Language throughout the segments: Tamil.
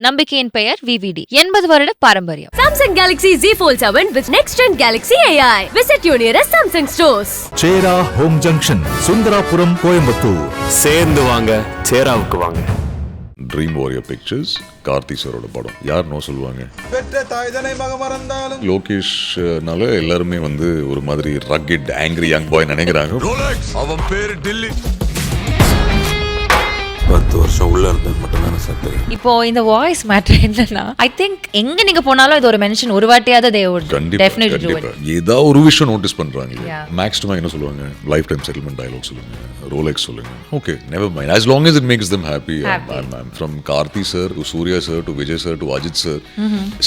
நம்பிக்கையின் பெயர் VVD 80 வருட பாரம்பரியம். Samsung Galaxy Z Fold 7 with next gen Galaxy AI. Visit your nearest Samsung stores. சேரா ஹோம் ஜங்ஷன், சுந்தராபுரம், கோயம்புத்தூர். சேர்ந்து வாங்க, சேராவுக்கு வாங்க. ட்ரீம் வாரியர் பிக்சர்ஸ், கார்த்தி சாரோட படம். யார் நோ சொல்லுவாங்க? லோகேஷ்னால எல்லாருமே ஒரு மாதிரி ரக்கிட் ஆங்கிரி யங் பாய் நினைக்கிறாங்க. அவன் பேரு டில்லி. 10 வருஷம் உள்ள இருந்தது மட்டும் தானே சார் தெரியும். இப்போ இந்த வாய்ஸ் மேட்டர் என்னன்னா, ஐ திங்க் எங்க நீங்க போனாலும் இது ஒரு மென்ஷன் ஒரு வாட்டியாவது they would definitely do it. ஏதா ஒரு விஷயம் நோட்டீஸ் பண்றாங்க. மேக்ஸ் டு என்ன சொல்லுவாங்க? லைஃப் டைம் செட்டில்மெண்ட் டயலாக் சொல்லுங்க, ரோலெக்ஸ் சொல்லுங்க. Okay, never mind, as long as it makes them happy. I'm from Kaithi sir to Surya sir to Vijay sir to Ajit sir.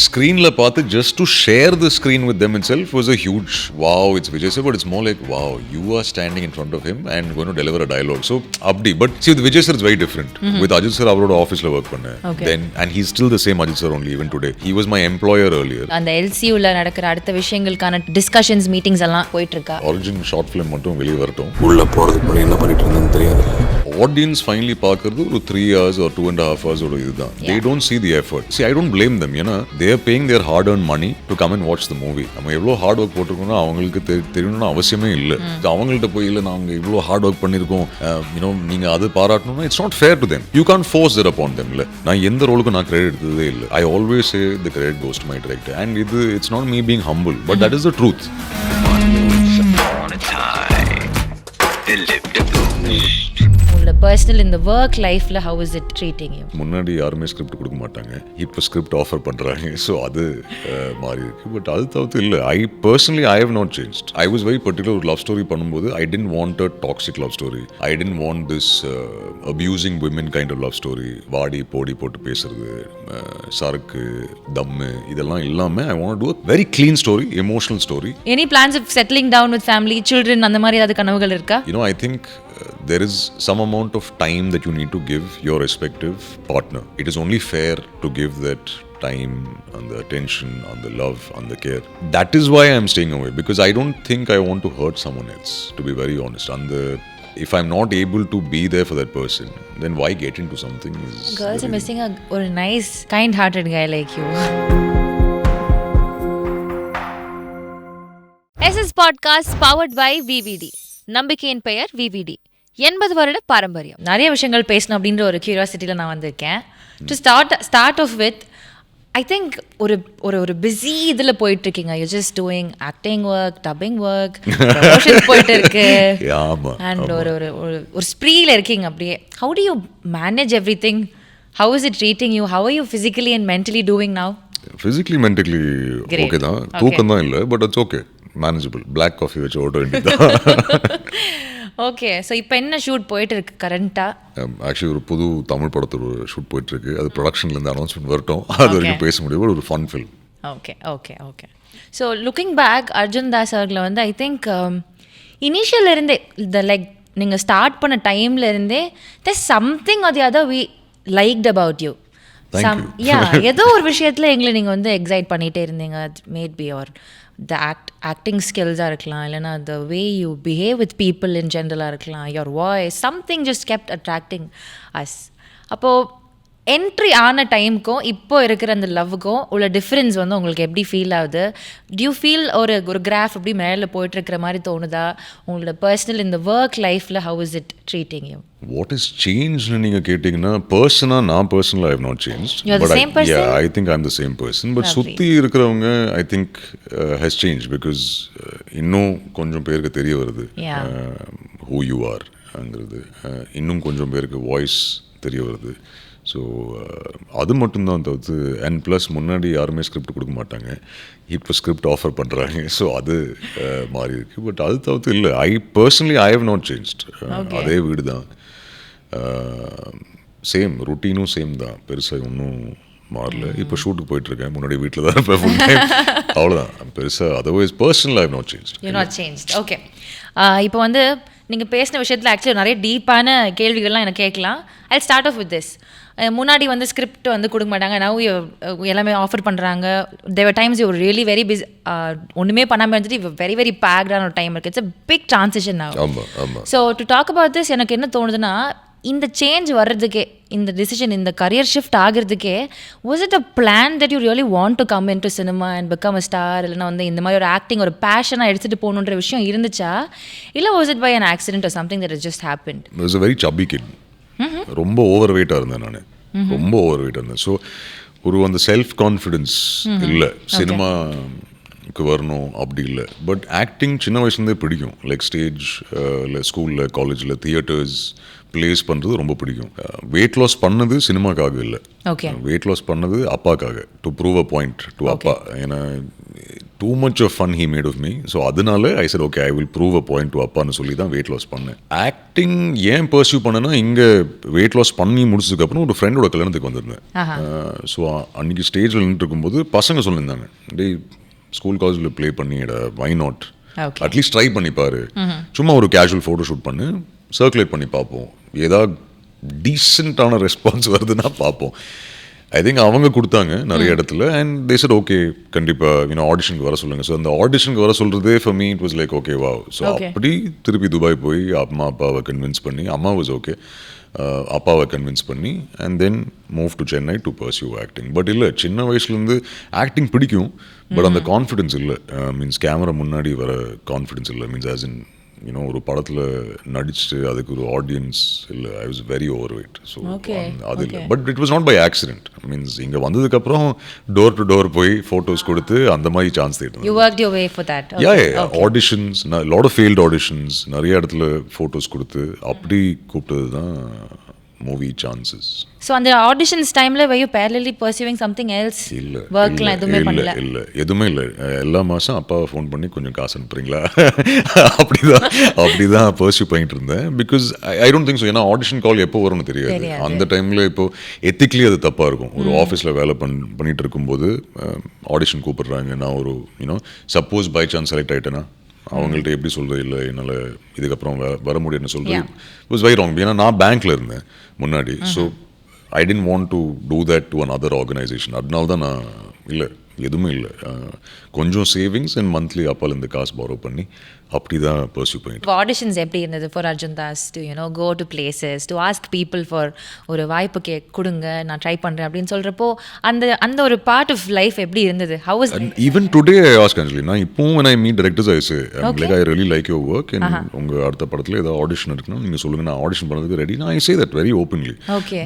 Screenல பார்த்து just to share the screen with them itself was a huge wow. It's Vijay sir, but it's more like wow, you are standing in front of him and going to deliver a dialogue. So abdi, but see with Vijay sir it's very different. With Ajit sir அவரோட ஆபீஸ்ல work பண்ணேன். Then and he's still the same Ajit sir only even today. He was my employer earlier. அந்த LCU ல நடக்கிற அடுத்த விஷயங்களுக்கான டிஸ்கஷன்ஸ் மீட்டிங்ஸ் எல்லாம் போயிட்டு இருக்கா. Arjun ஷார்ட் ஃபிலிம் மட்டும் வெளிய வரட்டும். உள்ள போறதுக்கு முன்னாடி என்ன பண்ணிட்டு இருந்தேன்னு தெரியாது. ஆடியன்ஸ் ஃபைனலி பார்க்கறது ஒரு 3 hours or 2.5 hours ஓட இதுதான். They don't see the effort. See, I don't blame them. ஏன்னா they are paying their hard earned money to come and watch the movie. நம்ம எவ்வளவு ஹார்ட் ஒர்க் போட்டிருக்கோம்னா அவங்களுக்கு தெரியணும்னு அவசியமே இல்லை. அவங்கள்ட்ட போய் இல்லை நாங்கள் இவ்வளோ ஹார்ட் ஒர்க் பண்ணியிருக்கோம், நீங்க அது பாராட்டணும்னா it's not fair to them. You can't force that upon them. நான் எந்த ரோலுக்கும் நான் கிரெடிட் எடுத்ததே இல்லை. I always say the credit goes to my director. And it's not me being humble, but that is the truth. உங்களோட பர்சனல் இந்த ஒர்க் லைஃப்ல how is it treating you? முன்னாடி யாருமே ஸ்கிரிப்ட் கொடுக்க மாட்டாங்க, இப்போ ஸ்கிரிப்ட் ஆஃபர் பண்றாங்க. ஸோ அது மாறி இருக்கு. பட் அது தவிர்த்து இல்லை. I have not changed. I was very particular. ஒரு லவ் ஸ்டோரி பண்ணும்போது I didn't want a toxic love story. I didn't want this abusing women kind of love story. வாடி போடி போட்டு பேசுறது, சரக்கு தம்மு இதெல்லாம் இல்லாம I want to do a very clean story, emotional story. Any plans of settling down with family, children, அந்த மாதிரி ஏதாவது கனவுகள் இருக்கா? I think there is some amount of time that you need to give your respective partner. It is only fair to give that time and the attention and the love and the care. That is why I am staying away, because I don't think I want to hurt someone else, to be very honest. And if I'm not able to be there for that person, then why get into something? Girls are missing a nice kind hearted guy like you. SS Podcast powered by VVD. நம்பிக்கையின் பெயர் VVD 80 வருட பாரம்பரியம். நிறைய விஷயங்கள் பேசணும் அப்படின்ற ஒரு கியூரியாசிட்டியில் நான் வந்திருக்கேன். To start off with, I think ஒரு பிஸி இதில் போயிட்டு இருக்கீங்க. You just doing acting work, dubbing work, promotions போயிட்டு இருக்கு, அண்ட் ஒரு ஸ்ப்ரீல இருக்கீங்க அப்படியே. How do you manage everything? How is it treating you? How are you physically and mentally doing now? Physically mentally okay தான், தூக்கம் தான் இல்லை, but it's okay, manageable. Black coffee வச்சு ஓட வேண்டியதுதான். ஓகே, ஸோ இப்போ என்ன ஷூட் போயிட்டு இருக்கு கரண்ட்டாக? ஆக்சுவலி ஒரு புது தமிழ் படத்தோட ஷூட் போயிட்டு இருக்கு. அது ப்ரொடக்ஷன்லேருந்து அனௌன்ஸ்மெண்ட் வரட்டும், அது வரைக்கும் பேச முடியும். ஒரு fun film. Okay. So looking back, Arjun Das அவர்களை ஐ திங்க் இனிஷியல் இருந்தே நீங்கள் ஸ்டார்ட் பண்ண டைம்ல இருந்தே there's something or the other we liked about you. ஏதோ ஒரு விஷயத்தில் எங்களை நீங்கள் எக்ஸைட் பண்ணிகிட்டே இருந்தீங்க. Maybe or the acting ஸ்கில்ஸாக இருக்கலாம், இல்லைனா the way you behave with people in ஜென்ரலாக இருக்கலாம், your voice, something just kept attracting us. அப்போது என்ட்ரி ஆன டைமுக்கும் இப்போ இருக்கிற அந்த லவ்வுக்கும் உள்ள டிஃப்ரென்ஸ் உங்களுக்கு எப்படி ஃபீல் ஆகுது? டியூ ஃபீல் ஒரு கிராஃப் அப்படி மேலே போயிட்டுருக்கிற மாதிரி தோணுதா? உங்களோட பர்சனல் இந்த ஒர்க் லைஃப்பில் how is it treating you? What is சேஞ்ச்னு நீங்கள் கேட்டிங்கன்னா, நான் பர்சனலாக I have not change. I think I am the same person. But சுற்றி இருக்கிறவங்க I think has change, because இன்னும் கொஞ்சம் பேருக்கு தெரிய வருது ஹூ யூ ஆர்ங்கிறது. இன்னும் கொஞ்சம் பேருக்கு வாய்ஸ் தெரிய வருது. ஸோ அது மட்டும்தான் தவிர்த்து, அண்ட் ப்ளஸ் முன்னாடி யாருமே ஸ்கிரிப்ட் கொடுக்க மாட்டாங்க, இப்போ ஸ்கிரிப்ட் ஆஃபர் பண்ணுறாங்க. ஸோ அது மாறி இருக்குது. பட் அது தவிர்த்து இல்லை, ஐ ஹவ் நாட் சேஞ்ச்ட். அதே வீடு தான், சேம் ரொட்டீனும் சேம் தான், பெருசாக ஒன்றும் மாறல. இப்போ ஷூட்டுக்கு போயிட்டுருக்கேன், முன்னாடி வீட்டில் தான் இருப்பேன் ஃபுல் டைம், அவ்வளோதான் பெருசாக. Otherwise personal I have not changed. Okay, இப்போ நீங்கள் பேசின விஷயத்தில் ஆக்சுவலி நிறைய டீப்பான கேள்விகள்லாம் எனக்கு கேட்கலாம். I start off with this. முன்னாடி ஸ்கிரிப்ட் கொடுக்க மாட்டாங்க, நவ் எல்லாமே ஆஃபர் பண்ணுறாங்க. There were times you really very busy, ஒன்றுமே பண்ணாமல் இருந்துட்டு வெரி வெரி பேக்டான ஒரு டைம் இருக்குது. இட்ஸ் அ பிக் ட்ரான்சிஷன் ஆகும். So to talk about this, எனக்கு என்ன தோணுதுன்னா, இந்த சேஞ்ச் வர்றதுக்கே இந்த டிசிஷன் இந்த கரியர் ஷிஃப்ட் ஆகிறதுக்கே was it a plan that you really want to come in to cinema and become a star, இல்லைனா வந்து இந்த மாதிரி ஒரு ஆக்டிங் ஒரு பேஷனாக எடுத்துகிட்டு போகணுன்ற விஷயம் இருந்துச்சா, இல்லை was it by an accident or something that is just happened? It was a very chubby kid. ரொம்ப ஓவர் வெயிட்டாக இருந்தேன் நான், ரொம்ப ஓவர் வெயிட்டாக இருந்தேன். ஸோ ஒரு அந்த செல்ஃப் கான்ஃபிடென்ஸ் இல்லை, சினிமாக்கு வரணும் அப்படி இல்லை. பட் ஆக்டிங் சின்ன வயசுலேருந்தே பிடிக்கும். லைக் ஸ்டேஜ் இல்லை ஸ்கூலில் காலேஜில் தியேட்டர்ஸ் ப்ளேஸ் பண்ணுறது ரொம்ப பிடிக்கும். வெயிட் லாஸ் பண்ணது சினிமாக்காக இல்லை, வெயிட் லாஸ் பண்ணது அப்பாக்காக, to prove a point to அப்பா. ஏன்னா too much of fun he made of me. So அதனால I said okay I will prove a point to அப்பான்னு சொல்லி தான் வெயிட் லாஸ் பண்ணேன். ஆக்டிங் ஏன் பர்சியூ பண்ணேன்னா, இங்கே வெயிட் லாஸ் பண்ணி முடிச்சதுக்கப்புறம் ஒரு ஃப்ரெண்டோட கல்யாணத்துக்கு வந்திருந்தேன். ஸோ அன்றைக்கி ஸ்டேஜில் நின்றுட்டு இருக்கும்போது பசங்க சொல்லியிருந்தாங்க, டேய் ஸ்கூல் காலேஜில் ப்ளே பண்ணிட, வை நாட், அட்லீஸ்ட் ட்ரை பண்ணிப்பாரு, சும்மா ஒரு கேஷுவல் ஃபோட்டோ ஷூட் பண்ணு, சர்க்குலேட் பண்ணி பார்ப்போம், ஏதாவது டீசெண்டான ரெஸ்பான்ஸ் வருதுன்னா பார்ப்போம். ஐ திங்க் அவங்க கொடுத்தாங்க நிறைய இடத்துல. அண்ட் தே செட் ஓகே கண்டிப்பாக ஆடிஷனுக்கு வர சொல்லுங்கள். ஸோ அந்த ஆடிஷனுக்கு வர சொல்கிறதே for me it was like okay வா. ஸோ அப்படி திருப்பி துபாய் போய் அம்மா அப்பாவை கன்வின்ஸ் பண்ணி, அம்மா வாஸ் ஓகே, அப்பாவை கன்வின்ஸ் பண்ணி and then move to Chennai to pursue acting. But இல்லை, சின்ன வயசுலேருந்து ஆக்டிங் பிடிக்கும், பட் அந்த கான்ஃபிடென்ஸ் இல்லை. மீன்ஸ் கேமரா முன்னாடி வர கான்ஃபிடென்ஸ் இல்லை. மீன்ஸ் ஆஸ் இன் ஒரு படத்தில் நடிச்சுட்டு அதுக்கு ஒரு ஆடியன்ஸ் இல்லை. I was very over weight. So அது இல்லை. But it was not by accident. Means இங்கே வந்ததுக்கப்புறம் டோர் டு டோர் போய் ஃபோட்டோஸ் கொடுத்து அந்த மாதிரி சான்ஸ் தேடினேன். You worked your way for that. Auditions, lot of failed auditions, நிறைய இடத்துல ஃபோட்டோஸ் கொடுத்து அப்படி கூப்பிட்டது தான் மூவி சான்சஸ். ஸோ அந்த ஆடிஷன்ஸ் டைமில் were you parallelly pursuing something else? இல்லை, ஒர்க்லாம் எதுவுமே பண்ணல? இல்லை, எதுவுமே இல்லை. எல்லா மாதம் அப்பாவை ஃபோன் பண்ணி கொஞ்சம் காசு அனுப்புறீங்களா அப்படி தான் பர்சியூ பண்ணிட்டு இருந்தேன். Because I don't think so. ஏன்னா ஆடிஷன் கால் எப்போ வரும்னு தெரியாது. அந்த டைமில் இப்போ எத்திக்லி அது தப்பாக இருக்கும். ஒரு ஆஃபீஸில் வேலை பண்ணிட்டு இருக்கும்போது ஆடிஷன் கூப்பிடுறாங்க, நான் ஒரு சப்போஸ் பை சான்ஸ் செலக்ட் ஆகிட்டேன்னா அவங்கள்ட்ட எப்படி சொல்கிறது, இல்லை என்னால் இதுக்கப்புறம் வர முடியும்னு சொல்கிறது வாஸ் வெரி ராங். ஏன்னா நான் பேங்க்கில் இருந்தேன் முன்னாடி. So I didn't want to do that to another organisation. அதனால தான் நான் இல்லை, எதுவுமே இல்லை, கொஞ்சம் சேவிங்ஸ் அண்ட் மந்த்லி அப்பாலேருந்து காசு பாரோ பண்ணி அப்படி தான் பர்சியூ பண்ணிட்டு. ஆடிஷன்ஸ் எப்படி இருந்தது for Arjun Das to go to places to ask people for ஒரு வாய்ப்பு கொடுங்க, நான் ட்ரை பண்ணுறேன் அப்படின்னு சொல்கிறப்போ அந்த ஒரு பார்ட் ஆஃப் லைஃப் எப்படி இருந்தது? How was it? Even today I ask Anjali, நான் இப்போவும் when I meet directors I say like I really like your work and உங்கள் அடுத்த படத்தில் ஏதாவது ஆடிஷன் இருக்குன்னா நீங்கள் சொல்லுங்கள், நான் ஆடிஷன் பண்ணுறதுக்கு ரெடி. நான் I say that very openly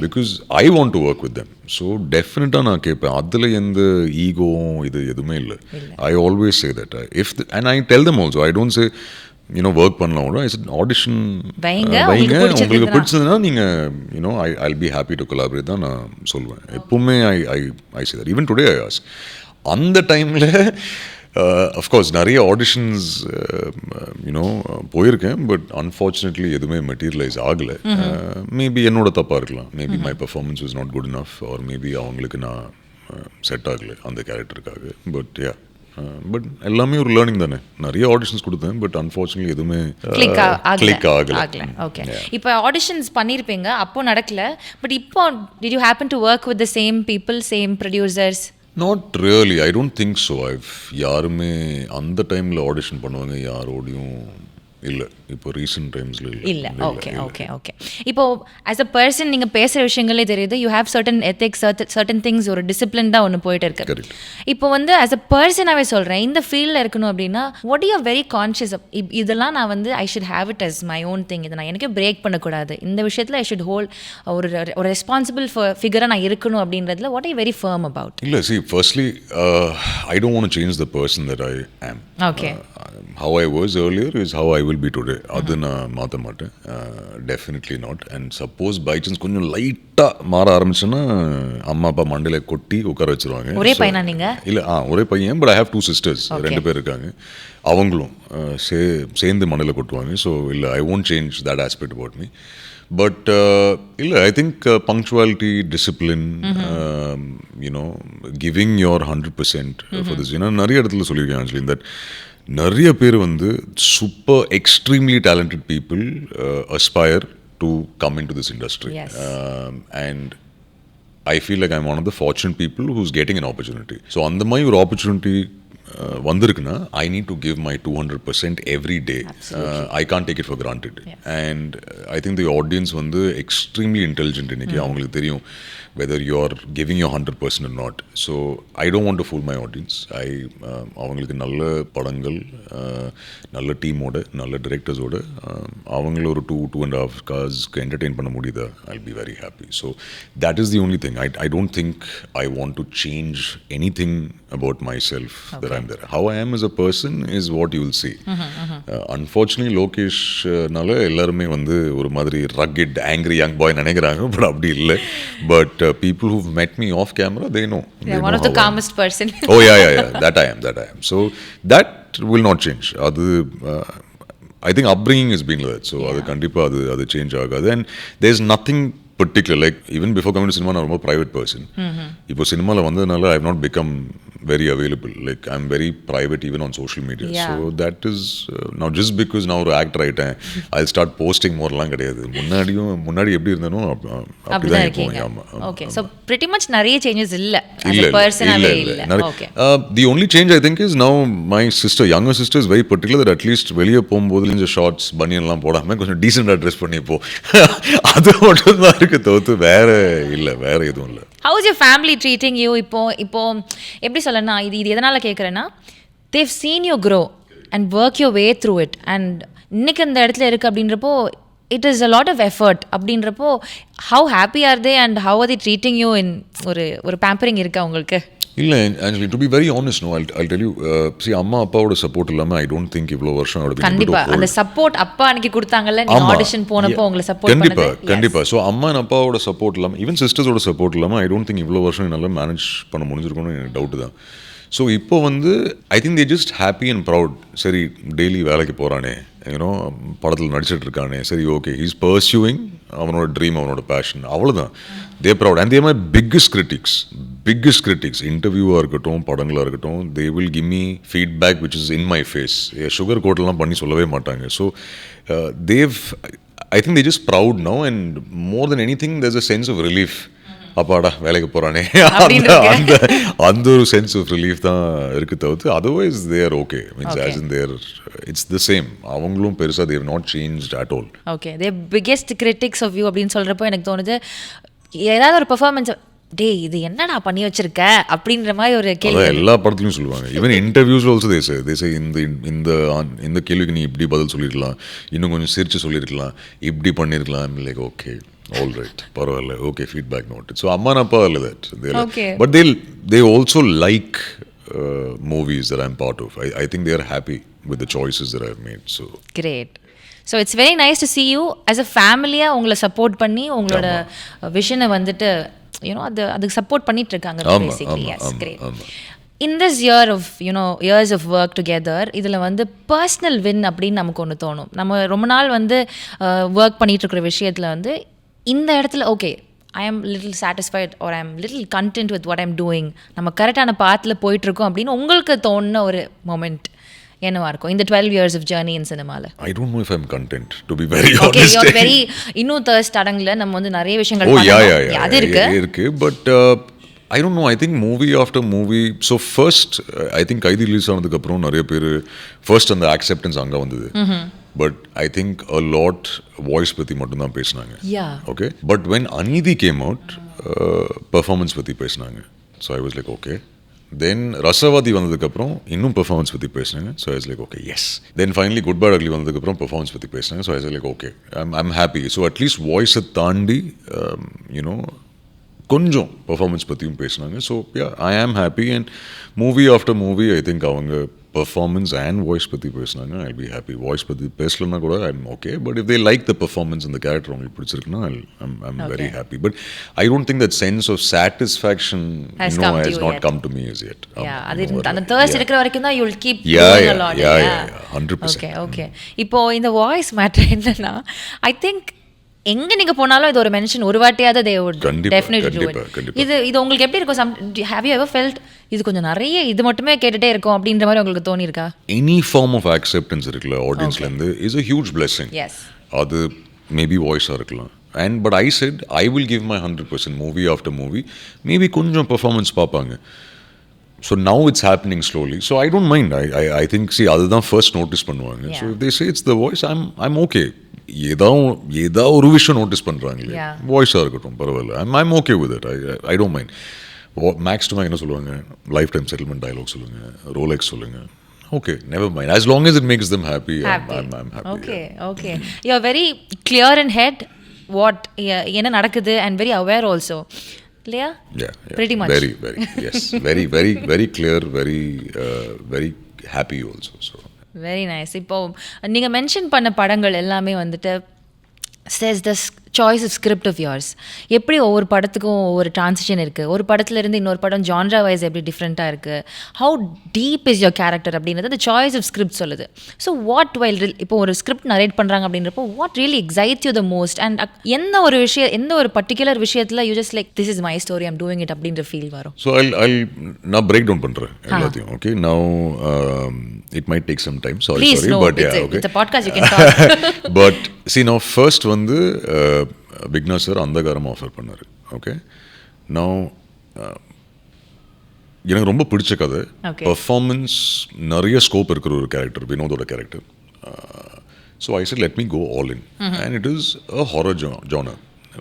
because I want to work with them. So டெஃபினட்டாக நான் கேட்பேன். அதில் எந்த ஈகோவும் இது எதுவுமே இல்லை. I always say that. And I tell them also, I don't say work பண்ணலாம் கூட. ஐ செட் ஆடிஷன் வைங்க, உங்களுக்கு பிடிச்சதுன்னா நீங்கள் I'll be happy to collaborate தான் நான் சொல்லுவேன் எப்பவுமே. I say that. Even today I ask. அந்த டைமில் அஃப்கோர்ஸ் நிறைய ஆடிஷன்ஸ் போயிருக்கேன், பட் அன்ஃபார்ச்சுனேட்லி எதுவுமே மெட்டீரியலைஸ் ஆகலை. மேபி என்னோட தப்பாக இருக்கலாம். Maybe my performance was not good enough or maybe அவங்களுக்கு நான் செட் ஆகலை அந்த கேரக்டருக்காக. பட் பட் எல்லாமே ஒரு லேர்னிங் தானே. நிறைய ஆடிஷன்ஸ் கொடுத்தேன், பட் அன்ஃபார்ச்சுனேட்லி எதுவுமே கிளிக் ஆகல. ஓகே, இப்போ ஆடிஷன்ஸ் பண்ணியிருப்பீங்க, அப்போ நடக்கல. பட் இப்போ did you happen to work with the same people, same producers? Not really. I don't think so. யாருமே அந்த டைமில் ஆடிஷன் பண்ணுவாங்க யாரோடையும் இல்லை. இப்போ ரீசெண்ட் டைம்ஸில் இல்லை. ஓகே. இப்போ ஆஸ் அ பர்சன் நீங்கள் பேசுகிற விஷயங்களே தெரியுது, you have certain ethics, certain things, ஒரு டிசிப்ளின் தான் ஒன்று போயிட்டு இருக்கு. இப்போ ஆஸ் அ பர்சனாகவே சொல்கிறேன், இந்த ஃபீல்டில் இருக்கணும் அப்படின்னா what you are very conscious of? இதெல்லாம் நான் I should have it as my own thing. இதை நான் எனக்கு பிரேக் பண்ணக்கூடாது. இந்த விஷயத்தில் ஐ ஷுட் ஹோல்ட் ஒரு ரெஸ்பான்சிபிள் ஃபிகராக நான் இருக்கணும் அப்படின்றதுல what I very firm about? இல்லை, see, firstly, I don't want to change the person that I am. Okay. How I was earlier is how I will be today. அது நான் மாற்ற மாட்டேன். Definitely not. And suppose by chance கொஞ்சம் லைட்டாக மாற ஆரம்பிச்சேன்னா அம்மா அப்பா மண்டையில் கொட்டி உட்கார வச்சிருவாங்க. ஒரே பையனா நீங்கள்? இல்லை, ஒரே பையன். But I have 2 sisters. 2 பேர் இருக்காங்க. அவங்களும் சேர்ந்து மண்டையில் கொட்டுவாங்க. ஸோ இல்லை, I won't change that aspect about me. But இல்லை, I think punctuality, discipline, giving your 100% for this. ஏன்னா நிறைய இடத்துல சொல்லியிருக்கேன் ஆக்சுவலி தட் நிறைய பேர் super extremely talented people aspire to come in to this industry. And I feel like I'm one of the fortunate people who's getting an opportunity. So அந்த மாதிரி ஒரு ஆப்பர்ச்சுனிட்டி வந்திருக்குன்னா I need to give my 200% every day. I can't take it for granted. And I think the audience வந்து எக்ஸ்ட்ரீம்லி இன்டெலிஜென்ட். இன்னைக்கு அவங்களுக்கு தெரியும் whether you are giving your 100% or not. So I don't want to fool my audience. அவங்களுக்கு நல்ல படங்கள், நல்ல டீமோட, நல்ல டிரெக்டர்ஸோட அவங்கள ஒரு 2.5 hours என்டர்டெயின் பண்ண முடியுதா, I'll be very happy. So that is the only thing. I don't think I want to change anything about myself that I'm there. How I am as a person is what you will see. Unfortunately Lokesh நால எல்லாருமே வந்து ஒரு மாதிரி rugged, angry young boy நினைக்கிறாங்க. பட் அப்படி இல்லை. But people who've met me off camera, they know. Yeah, one of the calmest person. Oh yeah. That I am. So that will not change. I think upbringing has been like that. So adu kandipa adu change agadu. And there's nothing particular. Like even before coming to cinema, I'm a private person. Ipo cinema la vandadanaala I have not become very available. Like I'm very private even on social media. So that is now just because now ஒரு ஆக்டர் ஆயிட்டேன், I'll start posting more லாம் கிடையாது. முன்னாடி எப்படி இருந்தனோ அப்படிதான் இருக்கீங்க. Okay, so pretty much நிறைய changes இல்ல as a personally இல்ல. Okay, the only change I think is now my younger sister is very particular that at least வெளிய போகும்போது இந்த ஷார்ட்ஸ் பனியன்லாம் போடாம கொஞ்சம் டீசெண்டா ட்ரெஸ் பண்ணி போ. அது மட்டும் தான் இருக்கு, தவிர்த்து வேற எதுவும் இல்லை. How is your family treating you? இப்போ எப்படி சொல்லனா, இது எதனால கேட்குறேன்னா, they've seen you grow and work your way through it, and இன்னைக்கு அந்த இடத்துல இருக்கு அப்படின்றப்போ it is a lot of effort அப்படின்றப்போ how happy are they and how are they treating you in ஒரு pampering இருக்கா உங்களுக்கு? இல்லை actually to be very honest, no I'll tell you, see அம்மா அப்பாவோட சப்போர்ட் இல்லாமல் I don't think இவ்வளோ வருஷம் கண்டிப்பா அந்த சப்போர்ட் அப்பா அன்னைக்கு கொடுத்தாங்கல்ல, நீங்க ஆடிஷன் போனப்போ உங்களை சப்போர்ட் பண்ணது. கண்டிப்பா. ஸோ அம்மா அப்பாவோட சப்போர்ட் இல்லாமல், ஈவன் சிஸ்டர்ஸோட சப்போர்ட் இல்லாமல் I don't think இவ்வளோ வருஷம் நல்லா மேனேஜ் பண்ண முடிஞ்சிருக்கும்னு எனக்கு டவுட்டு தான். ஸோ இப்போ வந்து I think they just happy and proud. சரி டெய்லி வேலைக்கு போகிறானே, யூனோ படத்தில் நடிச்சிட்டு இருக்கானே, சரி ஓகே ஹீஸ் பர்சியூவிங் அவனோட ட்ரீம், அவனோட பேஷன், அவ்வளோதான். They proud. And they my biggest critics இன்டர்வியூவாக இருக்கட்டும், படங்களாக இருக்கட்டும், they will give me feedback which is in my face. Sugar கோட்டெல்லாம் பண்ணி சொல்லவே மாட்டாங்க. So I think they're just proud now, and more than anything there's a sense of relief. அப்பாடா வேலைக்கு போகிறானே, அந்த ஒரு சென்ஸ் ஆஃப் ரிலீஃப் தான் இருக்கு தவிர்த்து otherwise they are okay. Means as in there it's the same. அவங்களும் பெருசாக they've not changed at all. Okay, the biggest critics of you அப்படின்னு சொல்கிறப்போ எனக்கு தோணுது, ஏதாவது ஒரு பெர்ஃபார்மன்ஸ் டே இது என்னடா பண்ணி வச்சிருக்க அப்படின்ற மாதிரி ஒரு கேள்வி எல்லா படத்துலையும் சொல்லுவாங்க. ஈவன் இன்டர்வியூஸ் ஆல்சோ தேசே இந்த கேள்விக்கு நீ இப்படி பதில் சொல்லியிருக்கலாம், இன்னும் கொஞ்சம் சிரிச்சு சொல்லியிருக்கலாம், இப்படி பண்ணியிருக்கலாம். லைக் ஓகே, all right, பரவாயில்ல, okay, feedback noted. So amma and appa all that, okay, but they also like movies that I'm part of. I think they are happy with the choices that I've made. So great. So it's very nice to see you as a family உங்களை சப்போர்ட் பண்ணி உங்களோட விஷனை வந்துட்டு அதுக்கு சப்போர்ட் பண்ணிட்டு இருக்காங்க basically. Yes, great. In this year of years of work together, இதில் வந்து பர்சனல் வின் அப்படின்னு நமக்கு ஒன்று தோணும். நம்ம ரொம்ப நாள் வந்து ஒர்க் பண்ணிட்டு இருக்கிற விஷயத்தில் வந்து இந்த இடத்துல ஓகே ஐ ஆம் லிட்டில் சாட்டிஸ்ஃபைட் ஆர் ஐ ஆம் little content with what I'm doing, நம்ம கரெக்டான பாத்தில் போயிட்டுருக்கோம் அப்படின்னு உங்களுக்கு தோணுன ஒரு மொமெண்ட் என்னவா இருக்கும் இந்த 12 years of journey in cinema-ல? I don't know if I'm content, to be very honest. Okay, you're very இன்னும் thirst அடங்கல, நம்ம வந்து நிறைய விஷயங்கள் பண்ணணும். அது இருக்கு but I don't know, I think movie after movie. So first I think Kaithi release ஆனதுக்கு அப்புறம் நிறைய பேர் first அந்த acceptance அங்க வந்தது. But I think a lot voice பத்தி மட்டும் தான் பேசினாங்க. Okay, but when Anidhi came out performance பத்தி பேசினாங்க. So I was like okay. Then ரசவாதி வந்ததுக்கு அப்புறம் இன்னும் பெர்ஃபார்மன்ஸ் பற்றி பேசினாங்க. So I was like okay yes. Then finally good bad ugly வந்ததுக்கு அப்புறம் பெர்ஃபார்மன்ஸ் பற்றி பேசினாங்க. So I was like okay I'm happy. So at least வாய்ஸை தாண்டி கொஞ்சம் பெர்ஃபார்மன்ஸ் பற்றியும் பேசினாங்க. So I am happy. And movie after movie I think அவங்க performance and voice பற்றி பேசினாங்க. I'll be happy. Voice பற்றி பேசலன்னா கூட I'm okay. But if they like the performance and the character உங்களுக்கு பிடிச்சிருக்குன்னா I'm very happy. But I don't think that sense of satisfaction has not come to me as yet. அந்த thirst இருக்கிற வரைக்கும் தான் you'll keep doing a lot. Yeah, 100%. Okay. இப்போ இந்த வாய்ஸ் மேட்டர் என்னன்னா I think எங்க நீங்க போனாலும் இது ஒரு மென்ஷன் ஒரு வாட்டியாவது they would definitely do it. இது உங்களுக்கு எப்படி இருக்கும்? Have you ever felt இது கொஞ்சம் நிறைய இது மட்டுமே கேட்டுட்டே இருக்கும் அப்படின்ற மாதிரி உங்களுக்கு தோணி இருக்கா? Any form of acceptance இருக்குல்ல ஆடியன்ஸ்ல இருந்து is a huge blessing. Yes. அது மேபி வாய்ஸா இருக்கலாம். But I said I will give my 100% movie after movie. Maybe கொஞ்சம் performance பார்ப்பாங்க. So now it's happening slowly. So I don't mind. I think, see, அதுதான் first notice பண்ணுவாங்க. So if they say it's the voice, I'm okay. ஏதா ஒரு விஷயம் நோட்டீஸ் பண்ணுறாங்களே, வாய்ஸாக இருக்கட்டும் பரவாயில்ல, I'm okay with it. I don't mind. மேக்ஸ்டுமா என்ன சொல்லுவாங்க, லைஃப் டைம் செட்டில்மெண்ட் டயலாக் சொல்லுங்கள், ரோலெக்ஸ் சொல்லுங்கள், okay, never mind. As long as it makes them happy. I'm happy. Okay. You're very clear in head what என்ன நடக்குது and very aware also. Yeah? Pretty much. Very, yes. Very clear, very happy also. So. Very nice. இப்போ நீங்கள் மென்ஷன் பண்ண படங்கள் எல்லாமே வந்துட்டு says this choice of script of yours. எப்படி ஒவ்வொரு படத்துக்கும் ஒவ்வொரு டிரான்சிஷன் இருக்குது, ஒரு படத்துலேருந்து இன்னொரு படம் ஜான்ரா வைஸ் எப்படி டிஃப்ரெண்ட்டாக இருக்குது, how deep is your character அப்படின்றது அந்த சாய்ஸ் ஆஃப் ஸ்கிரிப்ட் சொல்லுது. ஸோ வாட் வைல் இப்போ ஒரு ஸ்கிரிப்ட் நரேட் பண்ணுறாங்க அப்படின்றப்போ what really excites you the most and எந்த ஒரு பர்டிகுலர் விஷயத்தில் you just like this is my story I'm doing it அப்படின்ற ஃபீல் வரும்? ஸோ நான் பிரேக் டவுன் பண்ணுறேன் எல்லாத்தையும். Okay, now it might take some time, sorry but it's a podcast, you can talk. But see now first வந்து விக்னா சார் அந்தகாரம் ஆஃபர் பண்ணார். ஓகே, நான் எனக்கு ரொம்ப பிடிச்ச கதை, பர்ஃபார்மன்ஸ் நிறைய ஸ்கோப் இருக்கிற ஒரு கேரக்டர், வினோதோட character. So I said let me go all in and it is a horror genre.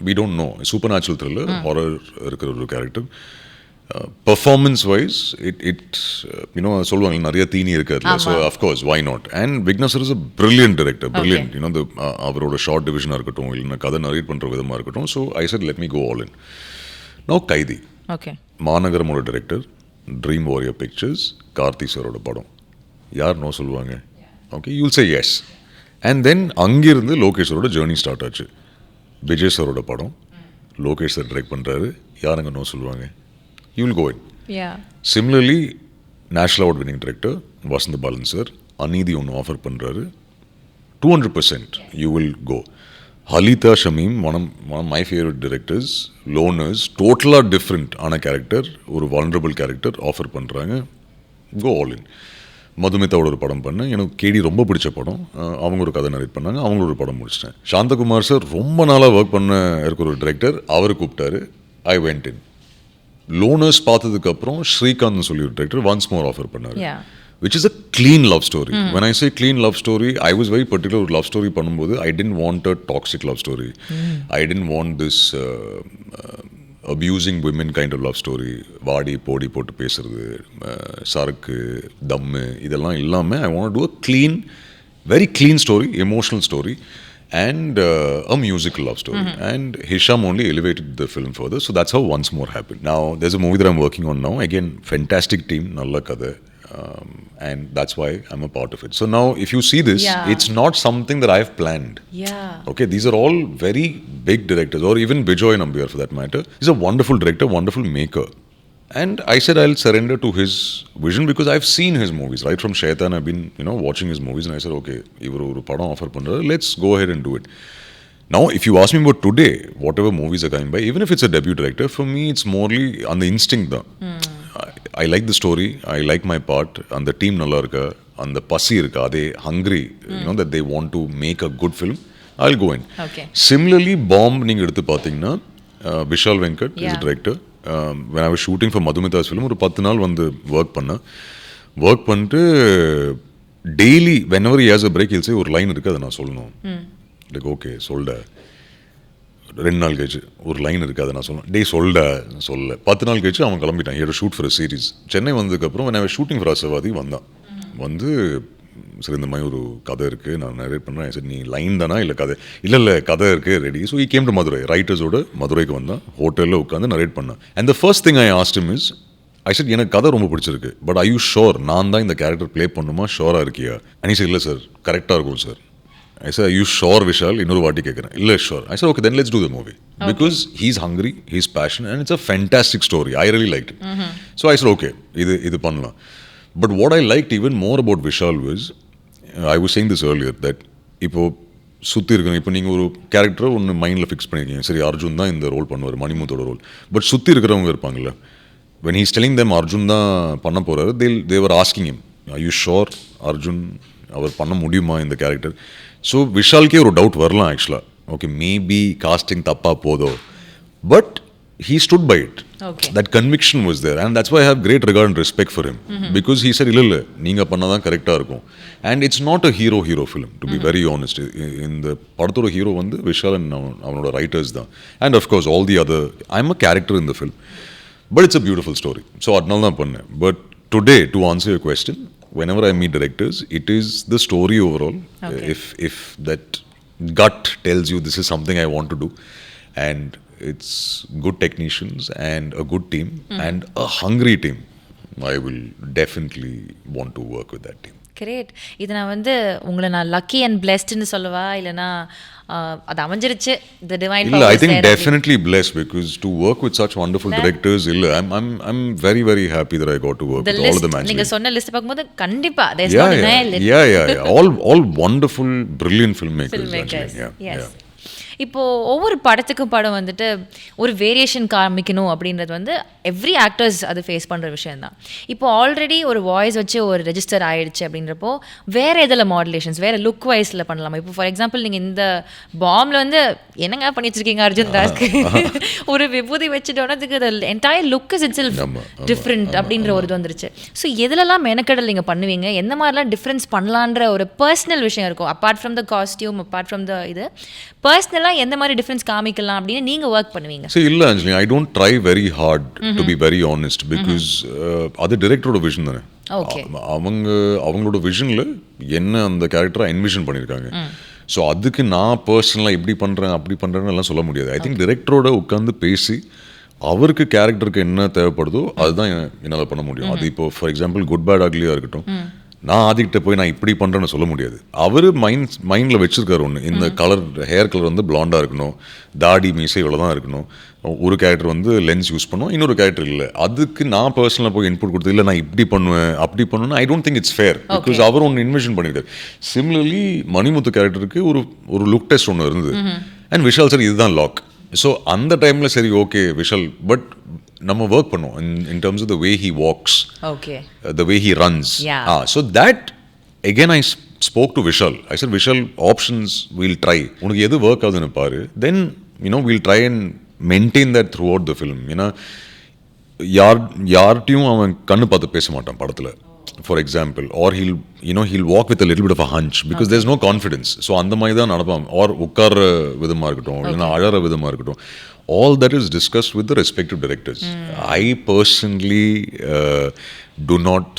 We don't know, supernatural thriller horror இருக்கிற ஒரு character. Performance wise it you know சொல்லுவாங்க நிறைய தீனி இருக்காது. So of course why not. And Vigna sir is a brilliant director, brilliant. You know அவரோட ஷார்ட் டிவிஷனாக இருக்கட்டும், இல்லைன்னா கதை நரேட் பண்ணுற விதமாக இருக்கட்டும். So I said let me go all in. No Kaithi, மாநகரமோட director, Dream Warrior Pictures, Karthi சாரோட படம். யார் நோ சொல்லுவாங்க? Okay, you'll say yes. And then அங்கிருந்து லோகேஷரோட ஜேர்னி ஸ்டார்ட் ஆச்சு. விஜய் சாரோட படம், லோகேஷ் சார் டிரெக்ட் பண்ணுறாரு, யாருங்க நோ சொல்லுவாங்க? You will go in. Yeah. Similarly, National Award winning director Vasant Balan sir, Anidhi ஒன்று ஆஃபர் பண்ணுறாரு, 200% you will go. Halita Shamim, one of my favorite directors, loners, totally different ஆன கேரக்டர், ஒரு vulnerable கேரக்டர் ஆஃபர் பண்ணுறாங்க, go all in. மதுமிதாவோட ஒரு படம் பண்ணேன், எனக்கு கேடி ரொம்ப பிடிச்ச படம், அவங்க ஒரு கதை நரேட் பண்ணாங்க, அவங்களோட ஒரு படம் முடிச்சிட்டேன். சாந்தகுமார் சார் ரொம்ப நாளாக ஒர்க் பண்ண இருக்கிற ஒரு டிரெக்டர், அவர் கூப்பிட்டாரு, ஐ வெண்ட் இன். லோனர்ஸ் பார்த்ததுக்கு அப்புறம் ஸ்ரீகாந்த் சொல்லி ஒரு டிரெக்டர் ஒன்ஸ் மோர் ஆஃபர் பண்ணாரு, which is a clean love story. When I say clean love story, I was very particular with love story பண்ணும்போது I didn't want a toxic love story. I didn't want this abusing women kind of love story. வாடி போடி போட்டு பேசுறது, சரக்கு தம்மு இதெல்லாம் இல்லாமல் I want to do a clean, very clean story, emotional story. And a musical love story. And Hisham only elevated the film further. So that's how Once More happened. Now, there's a movie that I'm working on now. Again, fantastic team, nalla kada. And that's why I'm a part of it. So now, if you see this, it's not something that I've planned. Okay, these are all very big directors. Or even Bijoy Nambiar for that matter. He's a wonderful director, wonderful maker. And I said I'll surrender to his vision because I've seen his movies. Right from Shaitan, I've been, watching his movies. And I said, okay, ivaru oru padam offer pandra, let's go ahead and do it. Now, if you ask me about today, whatever movies are coming by, even if it's a debut director, for me, it's morely on the instinct. I like the story. I like my part. And the team nalla irukka, and the pasi irukka, ade hungry, that they want to make a good film, I'll go in. Okay. Similarly, Bomb, neenga eduthu pathina, Vishal Venkat is a director. When I was shooting for Madhumita's film, ஒரு 10 நாள் வந்து ஒர்க் பண்ணிட்டு daily whenever he has a break, he'll say ஒரு லைன் இருக்குது, அதை நான் சொல்லணும். லைக் ஓகே சொல்ல, 2 நாள் கழிச்சு ஒரு லைன் இருக்குது, அதை நான் சொல்லணும். சொல்ல 10 நாள் கழிச்சு அவன் கிளம்பிட்டான். ஏதோ ஷூட் ஃபார் சீரிஸ். சென்னை வந்ததுக்கப்புறம் when I was shooting for Asavadi வந்து சரி இந்த மாதிரி ஒரு கதை இருக்குது, நான் நரேட் பண்ணுறேன். சரி நீ லைன் தானா இல்லை கதை? இல்லை கதை இருக்குது, ready. So he came to Madurai, ரைட்டர்ஸோட மதுரைக்கு வந்தான், ஹோட்டலில் உட்காந்து நரேட் பண்ணான். And the first thing I asked him is, I said எனக்கு கதை ரொம்ப பிடிச்சிருக்கு, பட் are you sure நான் தான் இந்த கேரக்டர் ப்ளே பண்ணுமா, ஷோராக இருக்கியா? And he said இல்லை சார், கரெக்டாக இருக்கும் sir. I said, are you sure Vishal? இன்னொரு வாட்டி கேட்குறேன். இல்லை sure. I said, okay, then let's do the movie. Because he's hungry, he's passionate, and it's a fantastic story. I really liked it. So I said, okay, இது பண்ணலாம். But what I liked even more about Vishal was, I was saying this earlier, that இப்போது சுற்றி இருக்கணும். இப்போ நீங்கள் ஒரு கேரக்டரை ஒன்று மைண்டில் ஃபிக்ஸ் பண்ணியிருக்கீங்க, சரி அர்ஜுன் தான் இந்த ரோல் பண்ணுவார், மணிமுத்தோட ரோல். பட் சுற்றி இருக்கிறவங்க இருப்பாங்கல்ல, when he's telling them Arjun தான் பண்ண போகிறாரு, they were asking him, are you sure Arjun அவர் பண்ண முடியுமா இந்த கேரக்டர்? ஸோ விஷாலுக்கே ஒரு டவுட் வரலாம் ஆக்சுவலாக. ஓகே மேபி காஸ்டிங் தப்பாக போதோ, but he stood by it. Okay. That conviction was there, and that's why I have great regard and respect for him. Because he said, இல்ல நீங்க பண்ணாதான் கரெக்டா இருக்கும். And it's not a hero film, to be very honest. In the படத்தோட ஹீரோ வந்து விஷால் and அவனோட ரைட்டர்ஸ் தான். And of course all the other, I'm a character in the film. But it's a beautiful story. So அதனால தான் பண்ணேன். But today, to answer your question, whenever I meet directors, it is the story overall. Okay. If that gut tells you this is something I want to do, and it's good technicians and a good team and a hungry team, I will definitely want to work with that team. Great. இது நான் வந்து உங்களை நான் லக்கி அண்ட் பிளெஸ்ட்னு சொல்லவா இல்லைனா அது அமைஞ்சிருச்சு the divine power? I think definitely blessed, because to work with such wonderful directors, I'm very very happy that I got to work with all of them. நீங்க சொன்ன லிஸ்ட் பார்க்கும்போது கண்டிப்பா there's no Yeah, denial. all wonderful, brilliant filmmakers. Yes. இப்போ ஒவ்வொரு படத்துக்கும் படம் வந்துட்டு ஒரு வேரியேஷன் காமிக்கணும் அப்படின்றது வந்து எவ்ரி ஆக்டர்ஸ் அது ஃபேஸ் பண்ணுற விஷயம் தான். இப்போ ஆல்ரெடி ஒரு வாய்ஸ் வச்சு ஒரு ரெஜிஸ்டர் ஆயிடுச்சு அப்படின்றப்போ வேறு எதில் மாடுலேஷன்ஸ் வேறு லுக் வைஸில் பண்ணலாமா? இப்போ ஃபார் எக்ஸாம்பிள் நீங்கள் இந்த பாம்பில் வந்து என்னங்க பண்ணி வச்சிருக்கீங்க அர்ஜுன் தாஸ்க்கு ஒரு விபூதி வச்சுட்டோன்னா அதுக்கு entire look is it self different அப்படின்ற ஒரு இது வந்துருச்சு. ஸோ எதுலலாம் மெனக்கடல் நீங்கள் பண்ணுவீங்க, எந்த மாதிரிலாம் டிஃப்ரென்ஸ் பண்ணலான்ற ஒரு பர்சனல் விஷயம் இருக்கும் apart from the costume, apart from the இது பர்சனலாக எந்த மாதிரி டிஃபரன்ஸ் காமிக்கலாம் அப்படின்னு நீங்க வர்க் பண்ணுவீங்க? சரி, இல்ல அஞ்சலி, I don't try very hard to be very honest, because அது டைரக்டரோட விஷன் தானே. அவங்களோட விஷன்ல என்ன அந்த கேரக்டரை என்விஷன் பண்ணியிருக்காங்க. ஸோ அதுக்கு நான் பர்சனலாக இப்படி பண்ணுறேன் அப்படி பண்ணுறேன்னு எல்லாம் சொல்ல முடியாது. ஐ திங்க் டைரக்டரோட உட்காந்து பேசி அவருக்கு கேரக்டருக்கு என்ன தேவைப்படுதோ அதுதான் என்னால் பண்ண முடியும். அது இப்போ ஃபார் எக்ஸாம்பிள் குட் பேட் அக்லியாக இருக்கட்டும், நான் ஆதிக்கிட்ட போய் நான் இப்படி பண்ணுறேன்னு சொல்ல முடியாது. அவர் மைண்டில் வச்சுருக்காரு ஒன்று, இந்த கலர் ஹேர் கலர் வந்து பிளாண்டாக இருக்கணும், தாடி மீசை இவ்வளோ தான் இருக்கணும், ஒரு கேரக்டர் வந்து லென்ஸ் யூஸ் பண்ணுவோம், இன்னொரு கேரக்டர் இல்லை. அதுக்கு நான் பர்சனலாக போய் இன்புட் கொடுத்து இல்லை நான் இப்படி பண்ணுவேன் அப்படி பண்ணுவேன், I don't think it's fair. Because அவர் ஒன்று இன்வெஷன் பண்ணியிருக்காரு. சிமிலர்லி மணிமுத்து கேரக்டருக்கு ஒரு லுக் டெஸ்ட் ஒன்று இருந்தது, அண்ட் விஷால் சார் இதுதான் லாக். ஸோ அந்த டைமில் சரி ஓகே விஷால், பட் நம்ம ஒர்க் பண்ணோம் in terms of the way he walks, the way he runs. So that again I spoke to Vishal. I said, Vishal, options we'll try. உனக்கு எது ஒர்க் ஆகுதுன்னு பாரு, then we'll try and maintain that throughout the film. யார்ட்டையும் அவன் கண்ணு பார்த்து பேச மாட்டான் படத்தில், for example, or he'll walk with a little bit of a hunch because there's no confidence. So அந்த மாதிரி தான் நடப்பான். or உட்கார்ற விதமாக இருக்கட்டும், இல்லைன்னா அழற விதமாக இருக்கட்டும், all that is discussed with the respective directors. I personally do not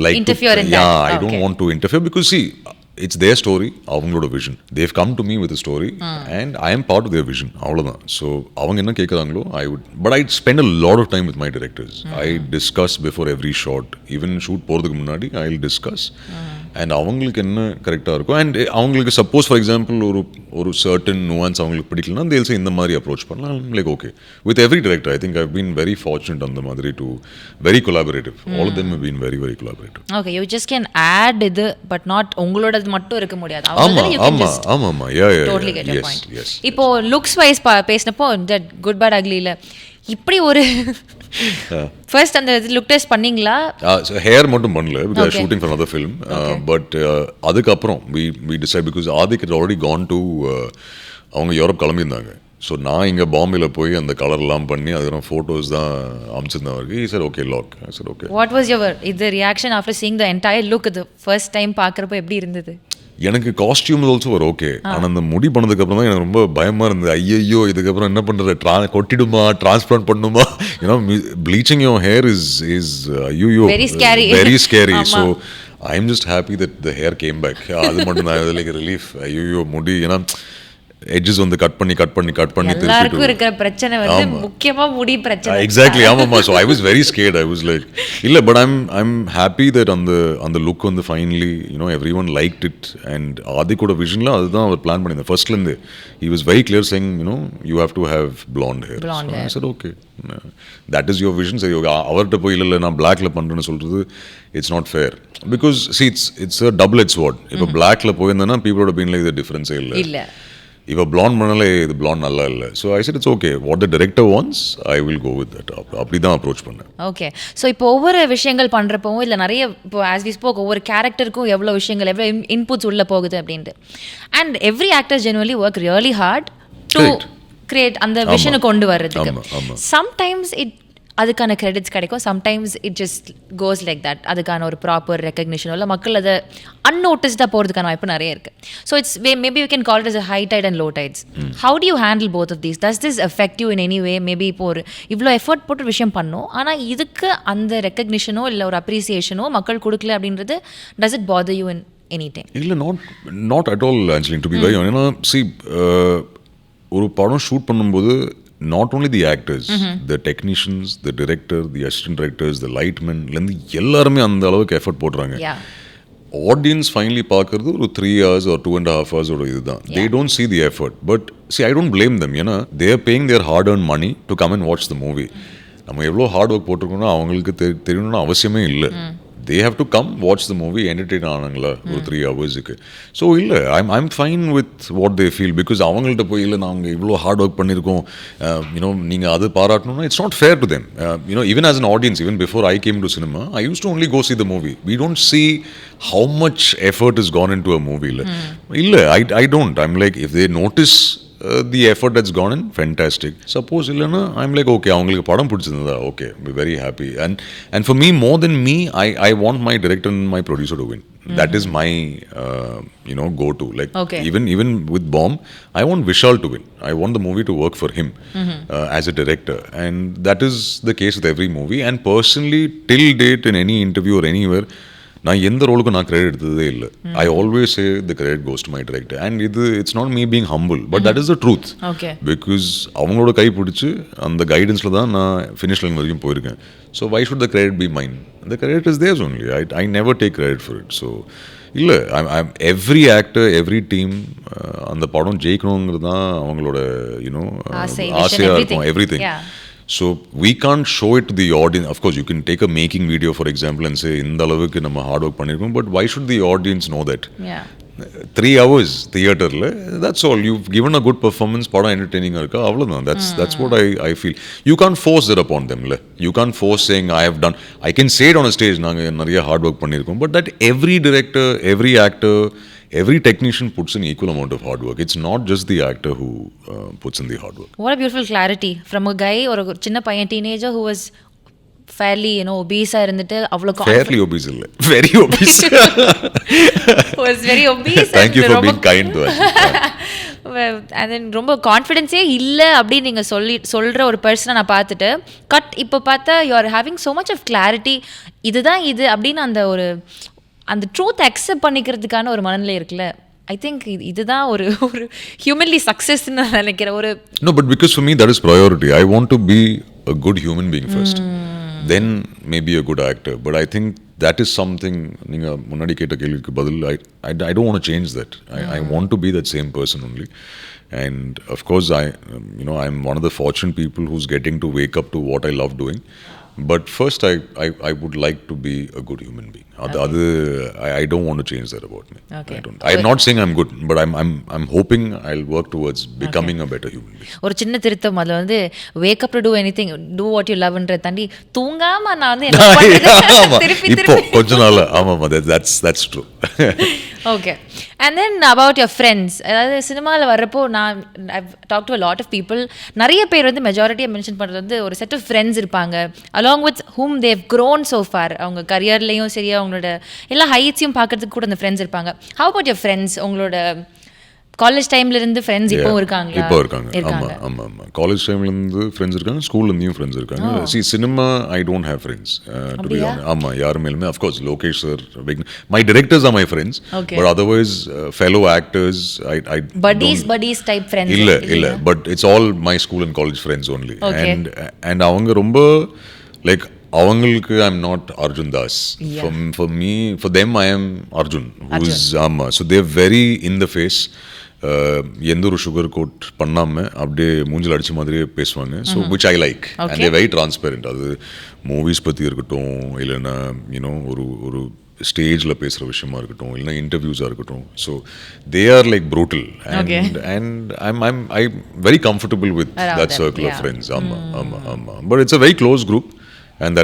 like interfere in that. I don't want to interfere, because see, it's their story, avangaloda vision. They've come to me with a story and I am part of their vision, avladhaan. So avanga enna kekkறாங்களோ but I spend a lot of time with my directors. I discuss before every shot, even shoot போறதுக்கு முன்னாடி I'll discuss and அவங்களுக்கு என்ன கரெக்டாக இருக்கும். அண்ட் அவங்களுக்கு சப்போஸ் ஃபார் எக்ஸாம்பிள் ஒரு சர்டன் நுவான்ஸ் அவங்களுக்கு பிடிக்கலன்னா they'll say இந்த மாதிரி அப்ரோச் பண்ணலாம். Like okay with every director. I think I've been very fortunate அந்த மாதிரி to very collaborative. All of them have been very very collaborative. Okay, you just can add இது பட் நாட் உங்களோடது மட்டும் இருக்க முடியாது. ஆமா totally get your point. இப்போ லுக்ஸ் வைஸ் பேசினப்போ குட் பேட் அக்லில இப்படி ஒரு ஃபர்ஸ்ட் அந்த லுக் டெஸ்ட் பண்ணீங்களா? ஹேர் மட்டும் பண்ணல, because shooting for another film. But அதுக்கப்புறம் we decide, because Adhik had already gone to அவங்க யூரோப் கிளம்பியிருந்தாங்க. ஸோ நான் இங்கே பாம்பேல போய் அந்த கலர்லாம் பண்ணி அதுக்கப்புறம் ஃபோட்டோஸ் தான் அனுப்பிச்சிருந்தேன் அவருக்கு. Sir okay look. Sir okay. What was your இது reaction after seeing the entire look? இது ஃபர்ஸ்ட் டைம் பார்க்குறப்போ எப்படி இருந்தது? எனக்கு காஸ்டியூம் ஆல்சோ ஒரு ஓகே, ஆனால் அந்த முடி பண்ணதுக்கப்புறம் தான் எனக்கு ரொம்ப பயமாக இருந்தது. ஐயோ இதுக்கப்புறம் என்ன பண்ணுறது, கொட்டிடுமா, டிரான்ஸ்பிளான்ட் பண்ணுமா, ப்ளீச்சிங் யோர் ஹேர் இஸ் ஐயோ very scary. So I am just happy that the hair came back. அது மட்டும் தான் லைக் ரிலீஃப். ஐயோ முடி, ஏன்னா எட்ஜஸ் வந்து கட் பண்ணி எல்லாருக்கும் இருக்கிற பிரச்சனை வந்து முக்கியமா முடி பிரச்சனை. எக்ஸாக்ட்லி, ஆமாமா. So I was very scared. I was like இல்லை, பட் ஐம் ஹாப்பி தட் அந்த லுக் வந்து finally everyone liked it. And ஆதிக்கோட விஷனில் அதுதான் அவர் பிளான் பண்ணியிருந்தேன் ஃபர்ஸ்ட்லேருந்து. He was very clear saying you have to have blonde hair. I said okay, that is your vision. சரி ஓகே, அவர்கிட்ட போய் இல்லை நான் பிளாக்ல பண்ணுறேன்னு சொல்கிறது it's not fair. Because see it's a double edge sword. இப்போ பிளாக்ல போயிருந்தேன்னா பீப்புளோட பீன் லைக் டிஃபரன்ஸே இல்லை. இப்போ பிளாண்ட் பண்ணாலே இது பிளாண்ட் நல்லா இல்லை. So I said it's okay, what the director wants I will go with that. அப்படி தான் அப்ரோச் பண்ணேன். ஓகே. ஸோ இப்போ ஒவ்வொரு விஷயங்கள் பண்ணுறப்பவும் இல்லை நிறைய இப்போ ஆஸ் வி ஸ்போக் ஒவ்வொரு கேரக்டருக்கும் எவ்வளோ விஷயங்கள் எவ்வளோ இன்புட்ஸ் உள்ளே போகுது அப்படின்ட்டு. And every actor genuinely work really hard to create அந்த விஷனை கொண்டு வர்றதுக்கு. சம்டைம்ஸ் அதுக்கான கிரெடிட்ஸ் கிடைக்கும். Sometimes it just goes like that. அதுக்கான ஒரு ப்ராப்பர் ரெக்கக்னிஷனோ இல்லை மக்கள் அதை அன்நோட்டிஸ்டாக போகிறதுக்கான வாய்ப்பு நிறைய இருக்குது. So it's maybe you can call it as a high tide and low tides. How do you handle both of these? Does this affect you in any way? Maybe இப்போ ஒரு இவ்வளோ எஃபர்ட் போட்டு விஷயம் பண்ணோம், ஆனால் இதுக்கு அந்த ரெக்கக்னிஷனோ இல்லை ஒரு அப்ரிசியேஷனோ மக்கள் கொடுக்கல அப்படின்றது does it bother you in any time? இல்லை, not at all, Angeline, to be very honest. ஏன்னா see, ஒரு படம் ஷூட் பண்ணும்போது not only the actors, the technicians, the director, the assistant directors, the lightmen, எல்லாருமே அந்த அளவுக்கு எஃபர்ட் போடுறாங்க. ஆடியன்ஸ் ஃபைனலி பார்க்கறது ஒரு 3 hours or 2.5 hours ஓட இதுதான். They don't see the effort. But see, I don't blame them. ஏன்னா they are paying their hard-earned money to come and watch the movie. நம்ம எவ்வளோ ஹார்ட் ஒர்க் போட்டிருக்கோம்னா அவங்களுக்கு தெரியணும்னு அவசியமே இல்லை. They have to come watch the movie, entertain ஆனாங்களா ஒரு 3 hours-க்கு. ஸோ இல்லை, I'm fine with what they feel, because அவங்கள்ட்ட போய் இல்லை நாங்கள் இவ்வளோ ஹார்ட் ஒர்க் பண்ணியிருக்கோம், நீங்கள் அது பாராட்டணும்னா it's not fair to them. Even as an audience, even before I came to cinema, I used to only go see the movie. We don't see how much effort has gone into a movie. இல்லை, I don't. I'm like, if they notice the effort that's gone in, fantastic. Suppose illana, I'm like, okay, avangalukku padam pidichirundha, okay, be very happy. And for me, more than me, I want my director and my producer to win. That is my go to. Like, okay. Even with Bomb, I want Vishal to win. I want the movie to work for him as a director, and that is the case with every movie. And personally, till date, in any interview or anywhere, நான் எந்த ரோலுக்கும் நான் கிரெடிட் எடுத்ததே இல்லை. I always say the credit goes to my director. And it's not me being humble, but that is the truth. Because அவங்களோட கை பிடிச்சி அந்த கைடன்ஸில் தான் நான் ஃபினிஷ் லைன் வரைக்கும் போயிருக்கேன். So why should the credit be mine? The credit is theirs only. I never take credit for it. So இல்லை, எவ்ரி ஆக்டர், எவ்ரி டீம் அந்த படம் ஜெயிக்கணுங்கிறது தான் அவங்களோட ஆசையாக இருக்கும். Everything. So we can't show it to the audience. Of course, you can take a making video, for example, and say, "Inda alavukku nama hard work pannirkom," but why should the audience know that? 3 hours theater la, that's all. You've given a good performance, padam entertaining irukka, avladhan. That's what I feel. You can't force that upon them la. You can't force saying I have done. I can say it on a stage, naanga nariya hard work pannirkom, but that every director, every actor, every technician puts in equal amount of hard work. It's not just the actor who puts in the hard work. What a beautiful clarity from a guy or a chinna paiyan teenager who was fairly obese irundittu avlo fairly obese illa, very obese. Was very obese. Thank you for being kind to us. And then ரொம்ப கான்ஃபிடென்ஸே இல்லை அப்படின்னு நீங்கள் சொல்கிற ஒரு பர்சனை நான் பார்த்துட்டு இப்போ பார்த்தா you are having so much of clarity. இதுதான் இது அப்படின்னு அந்த ட்ரூத் அக்செப்ட் பண்ணிக்கிறதுக்கான ஒரு மனநிலை இருக்குல்ல. ஐ திங்க் இதுதான் ஒரு ஹியூமன்லி சக்ஸஸ்ன்னு நான் நினைக்கிறேன். ஒரு No, but because for me that is priority. I want to be a good human being first. Then maybe a good actor. But I think that is something நீங்க முன்னாடி கேட்ட கேள்விக்கு பதில் I don't want to change that. I want to be that same person only. And of course I'm one of the fortunate people who's getting to wake up to what I love doing. But first, I would like to be a good human being. I don't want to change that about me. Okay. I'm not saying I'm good, but I'm hoping I'll work towards becoming a better human being. ஒரு சின்ன திருத்தம் அதில் வந்து wake up to do anything, do what you loveன்ற தாண்டி தூங்காம நான் வந்து என்ன பண்றது திருப்பி இப்போ கொஞ்ச நாள் ஆமாம், that's true. Okay. And then about your friends, அதாவது சினிமாவில் வர்றப்போ I've talked to a lot of people. நிறைய பேர் வந்து மெஜாரிட்டியாக மென்ஷன் பண்ணுறது வந்து ஒரு செட் ஆஃப் ஃப்ரெண்ட்ஸ் இருப்பாங்க along with whom they've grown so far. அவங்க கரியர்லேயும் சரி அவங்களோட எல்லா ஹைட்ஸையும் பார்க்கறதுக்கு கூட அந்த ஃப்ரெண்ட்ஸ் இருப்பாங்க. How about your friends? உங்களோட காலேஜ் டைம்ல இருந்து ஃப்ரெண்ட்ஸ் இப்போ இருக்காங்க? இப்போ இருக்காங்க. ஆமா. காலேஜ் டைம்ல இருந்து ஃப்ரெண்ட்ஸ் இருக்காங்க, ஸ்கூல்ல இருந்தும் ஃப்ரெண்ட்ஸ் இருக்காங்க. See, cinema I don't have friends to be honest. ஆமா, யாருமே இல்ல. Of course, Lokesh sir, my directors are my friends. Okay. But otherwise fellow actors I buddies type friends இல்ல. But it's all my school and college friends only. Okay. And அவங்க ரொம்ப like அவங்களுக்கு I'm not Arjun Das. For me, for them I am Arjun. Who's so they're very in the face. எந்த ஒரு சுகர் கோட் பண்ணாமல் அப்படியே மூஞ்சில் அடித்த மாதிரியே பேசுவாங்க. So which I like. And they very transparent. அது மூவிஸ் பற்றி இருக்கட்டும், இல்லைன்னா ஒரு ஸ்டேஜில் பேசுகிற விஷயமா இருக்கட்டும், இல்லைன்னா இன்டர்வியூஸாக இருக்கட்டும். So they are like brutal. And I very comfortable with that circle of friends. ஆமாம். But it's a very close group. And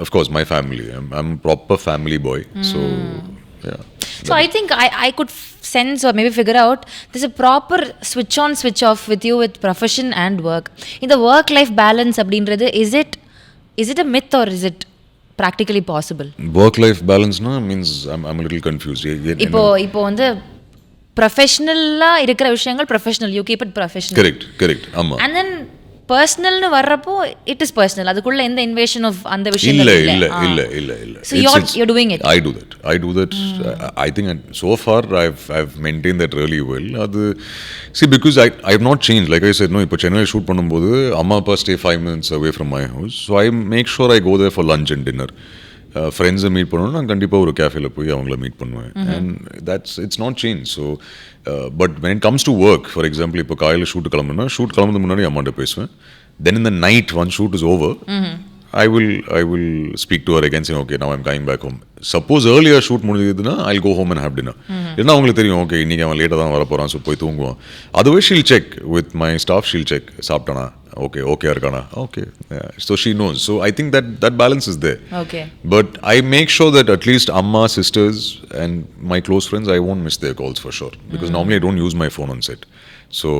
of course my family. I'm a proper family boy. So yeah. So I think I could sense or maybe figure out there's a proper switch on switch off with you with profession and work. In the work life balance அப்படின்றது is it is it a myth or is it practically possible? Work-life balance means I'm a little confused. இப்போ வந்து ப்ரொஃபஷனலா இருக்கிற விஷயங்கள் professional, you keep it professional. Correct ஆமா. அண்ட் தென் பர்சனல்னு வர்றப்போ இட் இஸ் பர்சனல், அதுக்குள்ள எந்த இன்வேஷன் ஆஃப் அந்த விஷயங்கள் இல்ல. So you're doing it. I do that. I think so far I've maintained that really well. See, because I've not changed. Like I said, no, இப்போ சென்னையில் ஷூட் பண்ணும்போது அம்மா அப்பா stay 5 minutes away from my house, so I make sure I go there for lunch and dinner. ஃப்ரெண்ட்ஸை மீட் பண்ணணும்னா நான் கண்டிப்பாக ஒரு கேஃபேல போய் அவங்கள மீட் பண்ணுவேன். And it's not change. So but when it comes to work, for example இப்போ காலையில் ஷூட் கிளம்புறதுக்கு முன்னாடி அம்மாட்ட பேசுவேன். Then in the night, once shoot is over, I will speak to her again saying, okay, now I'm coming back home. Suppose earlier shoot முடிஞ்சதுன்னா I'll go home and have dinner. ஏன்னா அவங்களுக்கு தெரியும், ஓகே இன்னைக்கு அவன் லேட்டாக தான் வர போகிறான், ஸோ போய் தூங்குவான். Otherwise she'll check with my staff, she'll check சாப்பிட்டானா, okay இருக்கானா, okay. So she knows. So I think that balance is there. Okay. But I make sure that at least amma, sisters and my close friends, I won't miss their calls for sure. Because normally I don't use my phone on set. So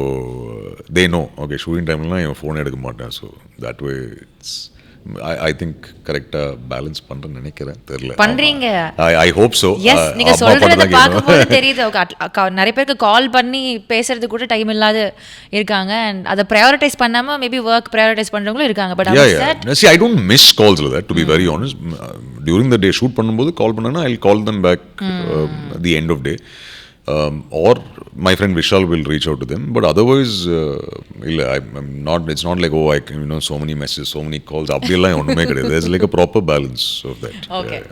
they know, okay, shooting time la N phone எடுக்க மாட்டேன். So that way it's I think கரெக்டா பேலன்ஸ் பண்றேன்னு நினைக்கிறேன். தெரியல பண்றீங்க. I hope so. Yes, நீங்க சொல்றத பாக்கும்போது தெரியுது. நிறைய பேருக்கு கால் பண்ணி பேசுறது கூட டைம் இல்லாத இருக்காங்க. and அத prioritize பண்ணாம மேபி work prioritize பண்றவங்களும் இருக்காங்க. But see, I don't miss calls like that, to be very honest. During the day shoot பண்ணும்போது கால் பண்ணானா I'll call them back at the end of day. Or my friend Vishal will reach out to them, but otherwise I'm not, it's not like, oh, I can, so many messages, so many calls, abdiyella onnume kedaidu. There's like a proper balance of that. Okay.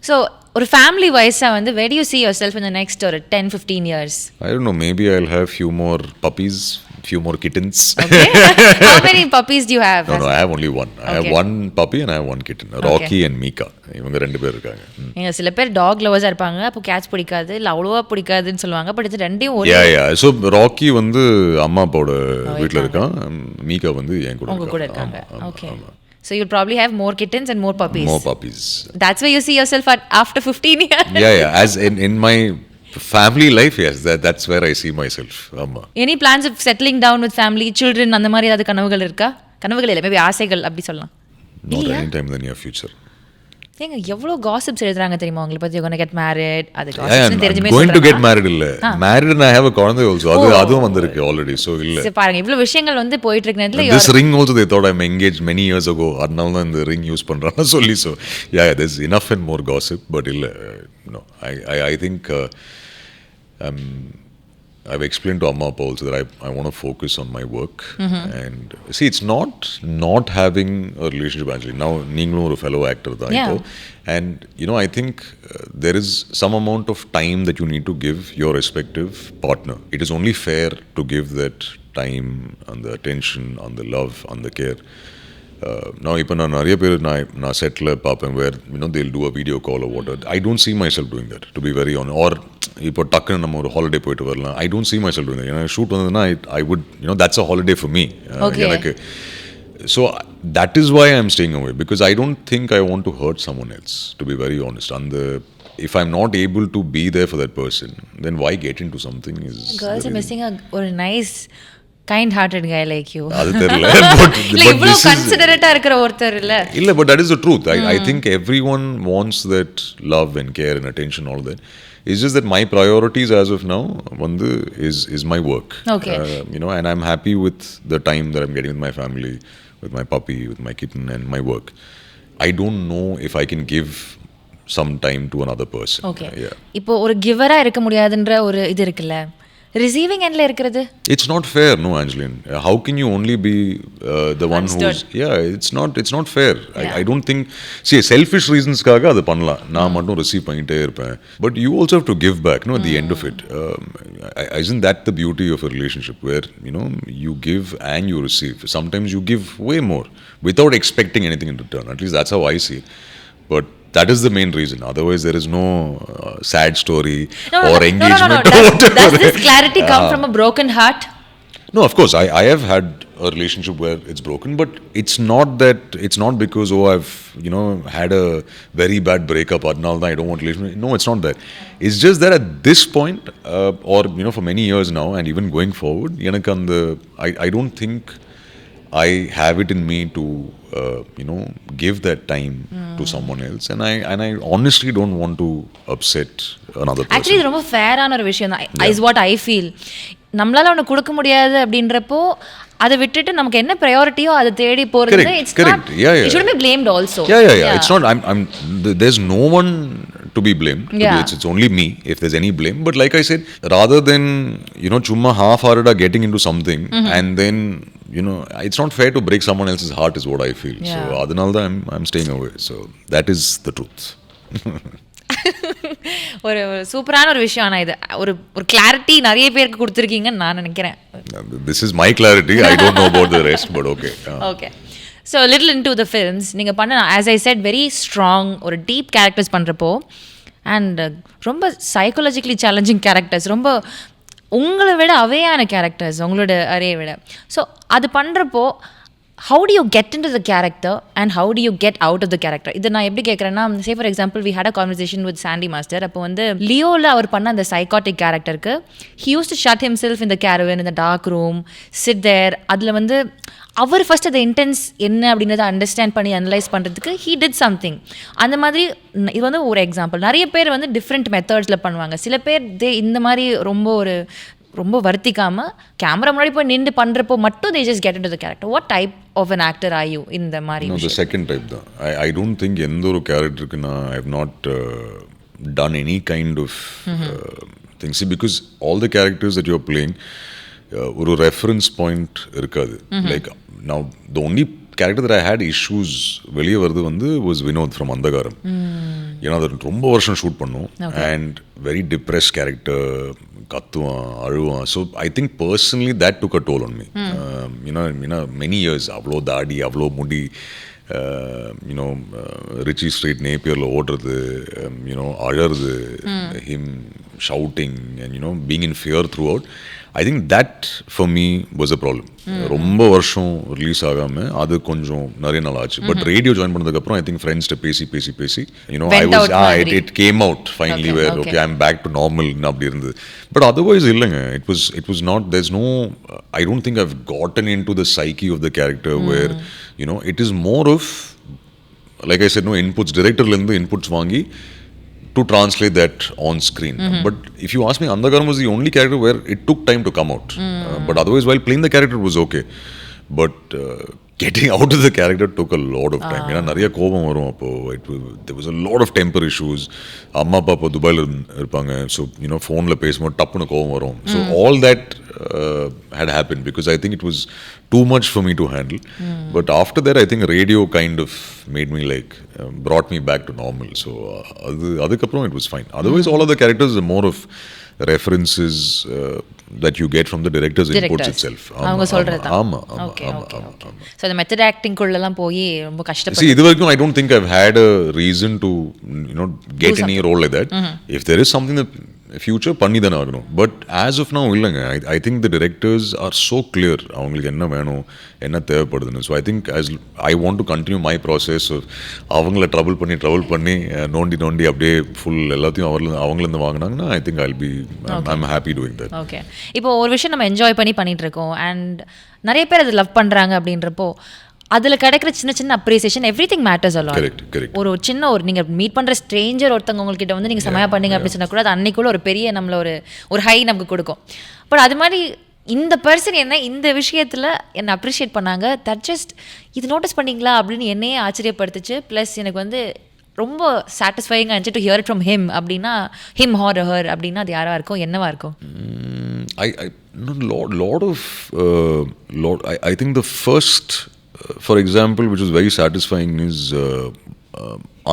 So ஒரு family wise வந்து where do you see yourself in the next or 10-15 years? I don't know, maybe I'll have few more puppies, few more kittens. Okay. How many puppies do you have? No, I have only one. I have one puppy and I have one kitten. Rocky and Mika. இவங்க ரெண்டு பேர் இருக்காங்க. நீங்க சில பேர் டாக் லவர்ஸா இருப்பாங்க, அப்போ கேட்ச் பிடிக்காது இல்ல அவ்வளவா பிடிக்காதுன்னு சொல்லுவாங்க. பட் இது ரெண்டையும் ஒரு so ராக்கி வந்து அம்மா அப்பாவோட வீட்ல இருக்கான், மீகா வந்து என் கூட இருக்காங்க. Okay. So you'll probably have more kittens and more puppies. More puppies. That's where you see yourself after 15 years. Yeah. As in my family life, yes, that's where I see myself. Any plans of settling down with family, children, அந்த மாதிரி ஏதாவது கனவுகள் இருக்கா? கனவுகள் இல்லை, மேபி ஆசைகள் அப்படி சொல்லலாம். Not anytime in the near future. ஏங்க எவ்வளவு gossips எழுதுறாங்க தெரியுமா உங்களை பத்தி? you're going to get married, அது gossips தெரிஞ்சுமே சொல்றாங்க. going to get married இல்ல, married and I have a குழந்தை also. அதுவும் வந்திருக்கு already. So இல்ல. சரி பாருங்க, இவ்வளவு விஷயங்கள் வந்து போயிட்டு இருக்கு நேரத்துல this ring also they thought I'm engaged many years ago. அதனால தான் இந்த ring யூஸ் பண்றாங்க சொல்லி. So yeah, there's enough and more gossip, but இல்ல, no, I think I've explained to Amma also that I want to focus on my work. And see, it's not having a relationship actually. Now, நீங்களும் ஒரு fellow actor தான் இப்போ. And I think there is some amount of time that you need to give your respective partner. It is only fair to give that time and the attention and the love and the care. Now இப்போ நான் நிறைய பேர் நான் செட்டில் பார்ப்பேன் where they'll do a video call or whatever. I don't see myself doing that, to be very honest. Or இப்போ டக்குன்னு நம்ம ஒரு ஹாலிடே போயிட்டு வரலாம். I don't see myself doing that. ஏன்னா ஷூட் வந்ததுன்னா I would, that's a holiday for me. எனக்கு so that is why I'm staying away, because I don't think I want to hurt someone else, to be very honest. And if I'm not able to be there for that person, then why get into something? Girls are missing a nice kind-hearted guy like you. அது தெரியல. இல்ல இவ்வளவு கன்சிடரேட்டா இருக்கிற ஒருத்தர் இல்ல. But that is the truth. I think everyone wants that love and care and attention, all that. It's just that my priorities as of now is my work. Okay. And I'm happy with the time that I'm getting with my family, with my puppy, with my kitten and my work. I don't know if I can give some time to another person. Okay. இப்போ ஒரு கிவரா இருக்க முடியாதுன்ற ஒரு இது இருக்குல்ல, receiving endல இருக்கிறது. It's not fair, no, Angeline. How can you only be the one who's it's not fair. I don't think, see, selfish reasons-kaga adu பண்ணலாம், நான் மட்டும் ரிசீவ் பண்ணிட்டே இருப்பேன். But you also have to give back, at the end of it. Isn't that the beauty of a relationship where you give and you receive? Sometimes you give way more without expecting anything in return. At least that's how I see it. But that is the main reason. Otherwise, there is no sad story or engagement. Does this clarity come from a broken heart? No, of course. I have had a relationship where it's broken, but it's not because I've had a very bad breakup. Adnal, I don't want relationship. No, it's not that. It's just that at this point, or for many years now, and even going forward, I don't think I have it in me to give that time to someone else, and I honestly don't want to upset another person. Actually இது ரொம்ப ஃபேரான ஒரு விஷயம் தான் is what I feel. நம்மளால ஒன்று கொடுக்க முடியாது அப்படின்றப்போ அதை விட்டுட்டு நமக்கு என்ன ப்ரையாரிட்டியோ அதை தேடி போறது it's not you shouldn't be blamed also. Yeah. It's not I'm there's no one to be blamed. It's only me if there's any blame. But like I said, rather than chumma half-hearted getting into something and then it's not fair to break someone else's heart is what I feel. So adanalda I'm staying away. So that is the truth. ஒரு சூப்பரான ஒரு விஷயம். ஆனால் இது ஒரு ஒரு கிளாரிட்டி நிறைய பேருக்கு கொடுத்துருக்கீங்கன்னு நான் நினைக்கிறேன். This is my clarity. I don't know about the rest, but okay. Okay. So a little into the films. நீங்கள் பண்ண as I said very strong ஒரு டீப் கேரக்டர்ஸ் பண்ணுறப்போ அண்ட் ரொம்ப சைக்காலஜிக்கலி சேலஞ்சிங் கேரக்டர்ஸ், ரொம்ப உங்களை விட அவையான கேரக்டர்ஸ் உங்களோட அறையை விட. ஸோ அது பண்ணுறப்போ how do you get into the character and how do you get out of the character? இது நான் எப்படி கேட்குறேன்னா, say for example we had a conversation with Sandy Master. அப்போ வந்து லியோவில் அவர் பண்ண அந்த சைக்காட்டிக் கேரக்டருக்கு he used to shut himself in the caravan in the dark room, sit there. அதில் வந்து அவர் ஃபஸ்ட் அதை இன்டென்ஸ் என்ன அப்படின்றத அண்டர்ஸ்டாண்ட் பண்ணி அனலைஸ் பண்ணுறதுக்கு he did something. அந்த மாதிரி இது வந்து ஒரு எக்ஸாம்பிள். நிறைய பேர் வந்து டிஃப்ரெண்ட் மெத்தட்ஸில் பண்ணுவாங்க. சில பேர் இந்த மாதிரி ரொம்ப வருத்திக்காமல் கேமரா முன்னாடி போய் நின்று பண்ணுறப்போ மட்டும் they just get into the character. What type of an actor are you in the மாதிரி? No, the second type தான். I don't think எந்த ஒரு கேரக்டருக்கு நான் I have not done any kind of thing. See, because all the characters that you are playing ஒரு reference point இருக்காது. Like now the only character that I had issues வெளியே வருது வந்து was Vinod from Andagaram. ஏன்னா அது ரொம்ப வருஷம் ஷூட் பண்ணோம் and very depressed character, கத்துவான் அழுவான். So I think personally that took a toll on me. Many years அவ்வளோ தாடி அவ்வளோ முடி, ரிச்சி ஸ்ட்ரீட் நேப்பியரில் ஓடுறது, அழறது, him shouting and being in fear throughout. I think that for me was a problem. ரொம்ப வருஷம் ரிலீஸ் ஆகாமல் அது கொஞ்சம் நிறைய நாள் ஆச்சு. பட் ரேடியோ ஜாயின் பண்ணதுக்கப்புறம் ஐ திங்க் ஃப்ரெண்ட்ஸ்கிட்ட பேசி it came out finally where okay I am back to normal அப்படி இருந்தது. பட் அதர்வைஸ் இல்லைங்க, it was not, there's no, I don't think I've gotten into the psyche of the character where it is more of like I said inputs, டிரெக்டர்லேருந்து இன்புட்ஸ் வாங்கி to translate that on screen. But if you ask me, Andagaram was the only character where it took time to come out. But otherwise, while playing the character was okay. But getting out of the character took a lot of time. ஏன்னா நிறைய கோபம் வரும். அப்போ there was a lot of temper issues. அம்மா அப்பா அப்போ துபாயில் இருப்பாங்க. ஸோ ஃபோனில் பேசும்போது டப்புன்னு கோபம் வரும். So all that had happened because I think it was too much for me to handle. But after that, I think radio kind of made me like brought me back to normal. So adukaprom it was fine. Otherwise, all of the characters are more of references that you get from the director's inputs itself. அவங்க சொல்றது. ஆமா. Okay. So the method acting குள்ளலாம் போய் ரொம்ப கஷ்டப்பட்டு. See, இதுவரைக்கும் I don't think I've had a reason to get any role like that. If there is something that future பண்ணி தானே ஆகணும். பட் ஆஸ் ஆஃப் நவ் இல்லைங்க. I think the directors are so clear அவங்களுக்கு என்ன வேணும் என்ன தேவைப்படுதுன்னு. So I think I want to continue my process. அவங்கள ட்ரபிள் பண்ணி நோண்டி அப்படியே ஃபுல் எல்லாத்தையும் அவங்களேருந்து வாங்கினாங்கன்னா I think I'll be I'm happy doing that. Okay, இப்போ ஒரு விஷயம் நம்ம என்ஜாய் பண்ணிட்டு இருக்கோம் அண்ட் நிறைய பேர் அதை லவ் பண்ணுறாங்க அப்படின்றப்போ அதில் கிடைக்கிற சின்ன appreciation everything matters a lot. ஒரு சின்ன நீங்கள் மீட் பண்ணுற ஸ்ட்ரேஞ்சர் ஒருத்தவங்க உங்கள்கிட்ட வந்து நீங்கள் சமயம் பண்ணீங்க அப்படின்னு சொன்னால் கூட அது அன்னைக்குள்ள ஒரு பெரிய நம்மள ஒரு ஹை நமக்கு கொடுக்கும். பட் அது மாதிரி இந்த பர்சன் என்ன இந்த விஷயத்தில் என்னை அப்ரிஷியேட் பண்ணாங்க, தட் ஜஸ்ட் இது நோட்டீஸ் பண்ணிங்களா அப்படின்னு என்னையே ஆச்சரியப்படுத்துச்சு. ப்ளஸ் எனக்கு வந்து ரொம்ப சாட்டிஸ்ஃபையிங்காக இருந்துச்சு to hear it from him. அப்படின்னா ஹிம் ஹார் ஹர் அப்படின்னா அது யாராக இருக்கும், என்னவா இருக்கும்? I think the first, for example, which was very satisfying is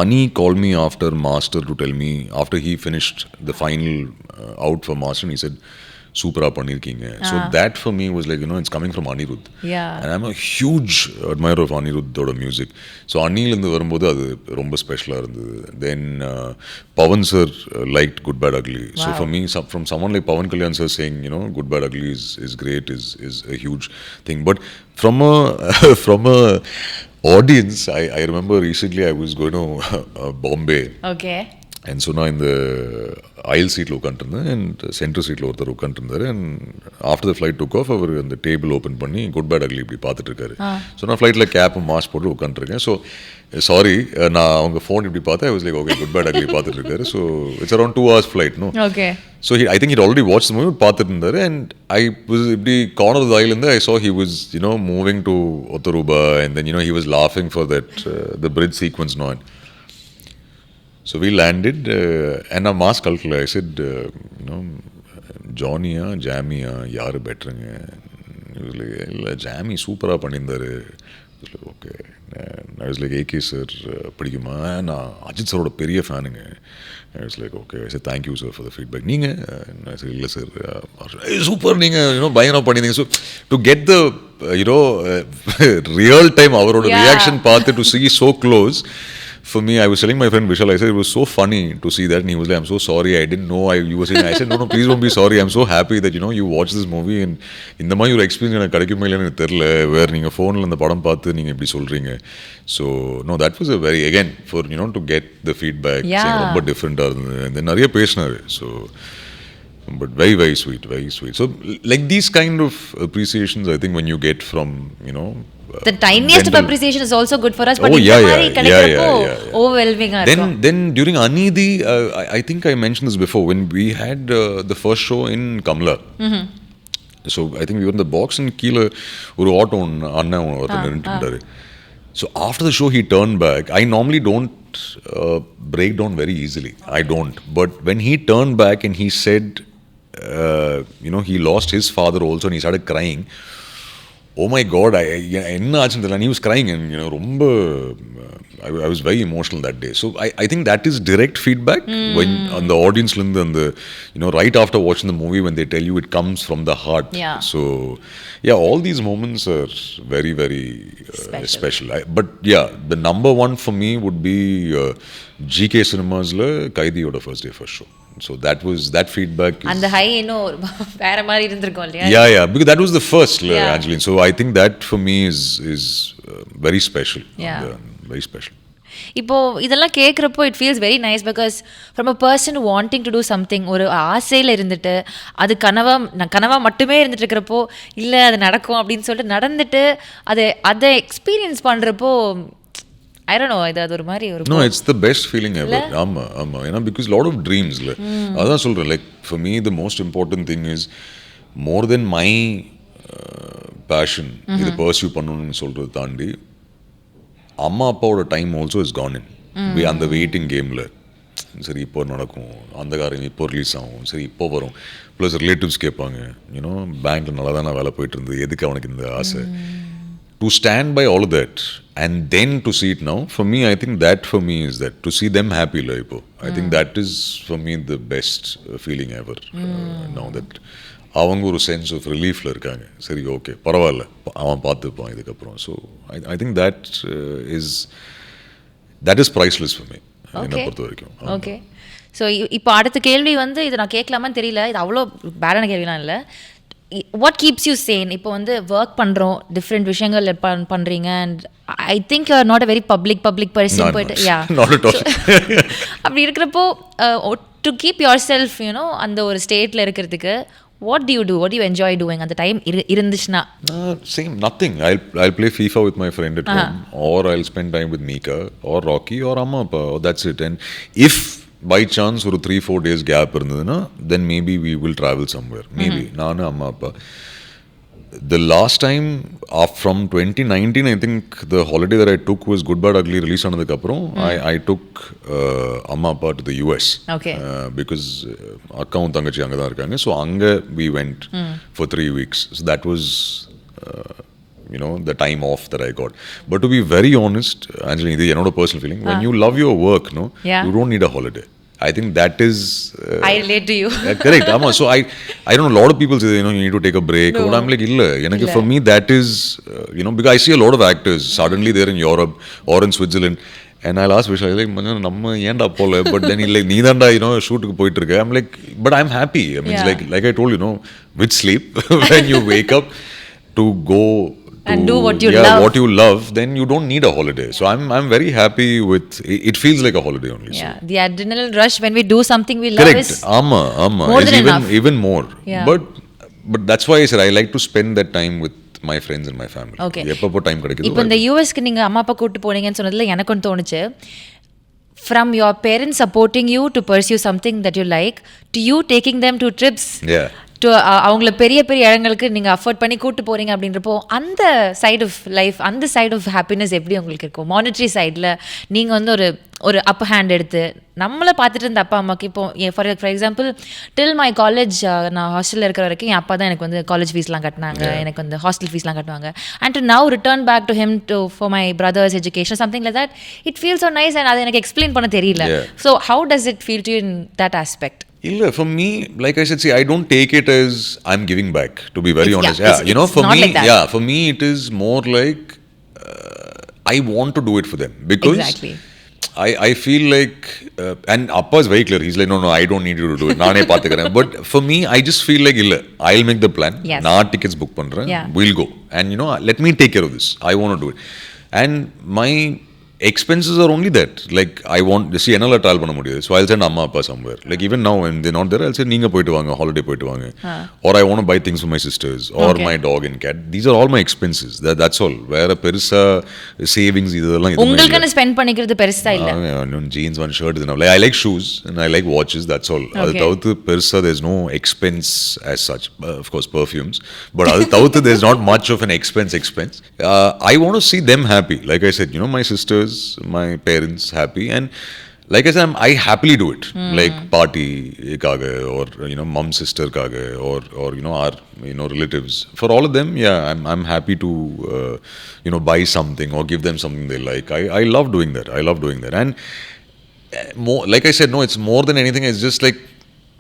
Ani called me after Master to tell me, after he finished the final out for Master, and he said, "Super பண்ணிருக்கீங்க." So that for me was like, it's coming from Anirudh. Yeah. And I'm a huge admirer of Anirudhoட music. So அனிலேருந்து வரும்போது அது ரொம்ப ஸ்பெஷலாக இருந்தது. Then Pawan sir liked Good Bad Ugly. Wow. So for me, from someone like Pawan Kalyan sir saying, Good Bad Ugly is great is a huge thing. But from a audience, I remember recently I was going to Bombay. Okay. And so நான் இந்த அயல் சீட்டில் உட்காந்துருந்தேன் அண்ட் சென்ட்ரல் சீட்டில் ஒருத்தர் உட்காந்துருந்தாரு and after the flight took off அவர் அந்த டேபிள் ஓப்பன் பண்ணி குட் பேட் அக்லி இப்படி பார்த்துட்டு இருக்காரு. ஸோ நான் ஃப்ளைட்டில் கேப்பு மாஸ்க் போட்டு உட்காந்துருக்கேன். ஸோ சாரி நான் அவங்க ஃபோன் இப்படி பார்த்தேன். I was like okay good bad ugly பார்த்துட்டு இருக்காரு. So it's around 2 hours flight, no? Okay. So I think he'd already watched the movie, பார்த்துட்டு இருந்தாரு. And I was இப்படி corner of the island I saw he was, you know, moving to Ottaruba and then, you know, he was laughing for that, the bridge sequence, no? So we landed and நான் மாஸ்க் கழட்டல. I said, you know, ஜானியா ஜாமியா யார் பெட்டருங்க? இல்லை ஜாமி சூப்பராக பண்ணியிருந்தாரு. Okay. I was like AK sir பிடிக்குமா? நான் அஜித் சாரோட பெரிய ஃபேனுங்க. I was like okay. I said thank you sir for the feedback. நீங்கள் நான் சார் இல்லை சார் சூப்பர் நீங்கள் யூனோ பயங்கரமாக பண்ணியிருந்தீங்க. So to get the you know real time அவரோட ரியாக்ஷன் பார்த்து to see so close. For me, I was telling my friend Vishal, I said it was so funny to see that, and he was like, I'm so sorry, I didn't know you were saying. I said, no, please don't be sorry. I'm so happy that, you know, you watched this movie and இந்த மாதிரி ஒரு எக்ஸ்பீரியன்ஸ் எனக்கு கிடைக்குமா இல்லைன்னு எனக்கு தெரியல. வேறு நீங்கள் ஃபோனில் அந்த படம் பார்த்து நீங்கள் இப்படி சொல்கிறீங்க. So know that was a very again for you know to get the feedback ரொம்ப டிஃப்ரெண்ட்டாக இருந்தது. இந்த நிறைய பேசினார். So but very very sweet, very sweet. So like these kind of appreciations I think when you get from, you know, the tiniest of appreciation is also good for us, but overwhelming. Then during Anidhi, I think I mentioned this before, when we had the first show in Kamla. So I think we were in the box and Keela oru auto anna orthan irundaru. So after the show he turned back. I normally don't break down very easily. I don't. But when he turned back and he said, you know, he lost his father also and he started crying. Oh my God, enna aachunu theriyala. He was crying and, you know, romba I was very emotional that day. So I think that is direct feedback when on the audience linde and the, you know, right after watching the movie when they tell you it comes from the heart. Yeah. So yeah, all these moments are very very special. But yeah, the number one for me would be GK Cinemas la Kaithi oda first day first show. So that feedback is, and the high, you know, வேற மாதிரி இருந்திருக்கும் இல்லையா? Yeah, because that was the first, Angeline. So I think that for me is very special. Yeah. Very special. இப்போ இதெல்லாம் கேட்குறப்போ it feels very nice because from a person wanting to do something, ஒரு ஆசையில் இருந்துட்டு அது கனவாக மட்டுமே இருந்துட்டு இருக்கிறப்போ இல்லை அது நடக்கும் அப்படின்னு சொல்லிட்டு நடந்துட்டு அதை எக்ஸ்பீரியன்ஸ் பண்ணுறப்போ I don't know, அது ஒரு மாதிரி ஒரு No, it's the best feeling ever. ஆமா ஏன்னா because lot of dreams இல்லை அதான் சொல்கிறேன். Like for me the most important thing is more than my passion இதை pursue பண்ணணும்னு சொல்கிறது தாண்டி அம்மா அப்பாவோட டைம் ஆல்சோ இஸ் கான் இன் அந்த வெயிட்டிங் கேமில். சரி இப்போ நடக்கும், அந்த காரியம் இப்போ ரிலீஸ் ஆகும், சரி இப்போ வரும், ப்ளஸ் ரிலேட்டிவ்ஸ் கேட்பாங்க, யூனோ பேங்க்கில் நல்லா தானே வேலை போயிட்டு இருந்தது, எதுக்கு அவனுக்கு இந்த ஆசை. To stand by all of that and then to see it now, for me, I think that for me is that to see them happy, like, I think that is for me the best feeling ever. Now that அவங்க ஒரு சென்ஸ் ஆஃப் ரிலீஃபில் இருக்காங்க. சரி ஓகே பரவாயில்ல அவன் பார்த்துப்பான் இதுக்கப்புறம். So I think that is priceless for me என்னை பொறுத்த வரைக்கும். ஓகே. ஸோ இப்போ அடுத்த கேள்வி வந்து இது நான் கேட்கலாமான்னு தெரியல, இது அவ்வளோ பேடான கேள்விலாம் இல்லை. வாட் கீப்ஸ் யூ சேன்? இப்போ வந்து ஒர்க் பண்ணுறோம், டிஃப்ரெண்ட் விஷயங்கள் பண்ணுறீங்க and I think you are not a very public person போயிட்டு அப்படி இருக்கிறப்போ to keep your self you know அந்த ஒரு ஸ்டேட்டில் இருக்கிறதுக்கு what do you enjoy doing அந்த டைம் இருந்துச்சுன்னா? Same, nothing. I'll play FIFA with my friend at home, or I'll spend time with Mika or Rocky or Amma Appa, that's it. And if by chance ஒரு 3-4 days gap இருந்ததுன்னா then maybe we will travel somewhere, maybe நானு அம்மா அப்பா. The last time from 2019 I think the holiday that I took was Good Bad Ugly release ஆனதுக்கு அப்புறம் I took அம்மா அப்பா to the US. Okay. Because அக்காவும் தங்கச்சி அங்கே தான் இருக்காங்க. So அங்கே we went for 3 weeks. So that was you know the time off that I got. But to be very honest, Angeline, இது என்னோட personal feeling, when you love your work, no, you don't need a holiday. I think that is I relate to you. Correct. So I don't know, a lot of people say, you know, you need to take a break. But I'm like illa. For me that is you know, because I see a lot of actors suddenly they're in Europe or in Switzerland and I'll ask Vishal, like நம்ம ஏன்டா போல, but then he's like நீ தான்டா, you know, ஷூட்டுக்கு போயிட்டு இருக்க. I'm like but I'm happy. I mean, like I told you know, with sleep when you wake up to go And do what you yeah, love. what you love, then you don't need a holiday. So I'm very happy with it. Feels like a holiday only. Yeah, the adrenaline rush when we do something we love Correct. is Amma. more It's than enough. even more. Yeah. But that's why I said I like to spend that time with my friends and my family. Okay. எப்பப்போ டைம் கிடைக்குதோ. இப்போ இந்த யூஎஸ்க்கு நீங்கள் அம்மா அப்பா கூப்பிட்டு போனீங்கன்னு சொன்னதில் எனக்கு ஒன்று தோணுச்சு. From your parents supporting you to pursue something that you like, to you taking them to trips, Yeah. to அவங்கள பெரிய பெரிய இடங்களுக்கு நீங்கள் அஃபோர்ட் பண்ணி கூப்பிட்டு போகிறீங்க அப்படின்றப்போ அந்த சைட் ஆஃப் லைஃப், அந்த சைட் ஆஃப் ஹாப்பினஸ் எப்படி உங்களுக்கு இருக்கும்? மானிட்ரி சைடில் நீங்கள் வந்து ஒரு அப்பர் ஹேண்ட் எடுத்து நம்மளை பார்த்துட்டு இருந்த அப்பா அம்மாவுக்கு இப்போ for example till my college நான் ஹாஸ்டலில் இருக்கிற வரைக்கும் என் அப்பா தான் எனக்கு வந்து காலேஜ் ஃபீஸ்லாம் கட்டினாங்க, எனக்கு வந்து ஹாஸ்டல் ஃபீஸ்லாம் கட்டுவாங்க. And to now return back to him to for my brother's education something like that, it feels so nice and அதை எனக்கு எக்ஸ்பிளைன் பண்ண தெரியல. So how does it feel to in that aspect? For me, like I said, see, I don't take it as I'm giving back, to be very honest. It's for not me, like that. for me, it is more like I want to do it for them because Exactly. I feel like, and Appa is very clear. He's like, no, I don't need you to do it. Naane paathukaran. But for me, I just feel like, I'll make the plan. Yes. Na tickets book pandren. Yeah. We'll go. And let me take care of this. I want to do it. And my expenses are only that. Like, I want, see, enala travel panna mudiyadhu. So I'll send amma appa somewhere. Like, even now when they're not there, I'll say, neenga poitu vaanga, holiday poitu vaanga. Or I want to buy things for my sisters or my dog and cat. These are all my expenses. That's all. Where perusa savings idella உங்களுக்குன்னு ஸ்பெண்ட் பண்ணிக்கிறது பெருசா இல்ல. Jeans, one shirt is enough. Like, I like shoes and I like watches. That's all. Adu thavuthu perusa there's no expense as such. Of course, perfumes. But adu thavuthu there's not much of an expense. I want to see them happy. Like I said, my sisters, my parents happy, and like I said, I happily do it. Like party kaga, or mom sister kaga, or our relatives. For all of them, I'm happy to buy something or give them something they like. I love doing that. And more, like I said, no, it's more than anything. It's just like,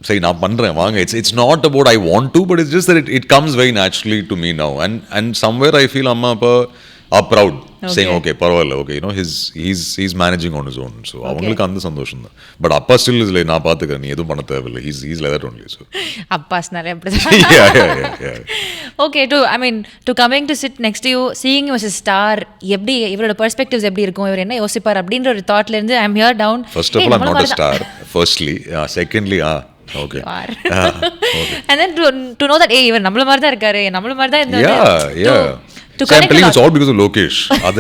say, na pandren vaanga. It's not about I want to, but it's just that it comes very naturally to me now. And somewhere I feel amma appa are proud, saying, okay, parvala, okay, he's managing on his own. So avangalukku andha sandosham da. But appa still is like, na paathukaran, nee edum panna thevilla. He's like that only. So appas nare apdi. yeah. Okay, to coming to sit next to you, seeing you as a star, எப்படி இவரோட பெர்ஸ்பெக்டிவ்ஸ் எப்படி இருக்கும், இவர் என்ன யோசிப்பார் அப்படின்ற ஒரு தாட்ல இருந்து I'm here down. First of all, I'm not a star. Firstly, secondly, okay. Okay. And then to know that இவர் நம்மள மாதிரி தான் இருக்காரு, நம்மள மாதிரி தான் இந்த So I'm telling you, it's all because of Lokesh.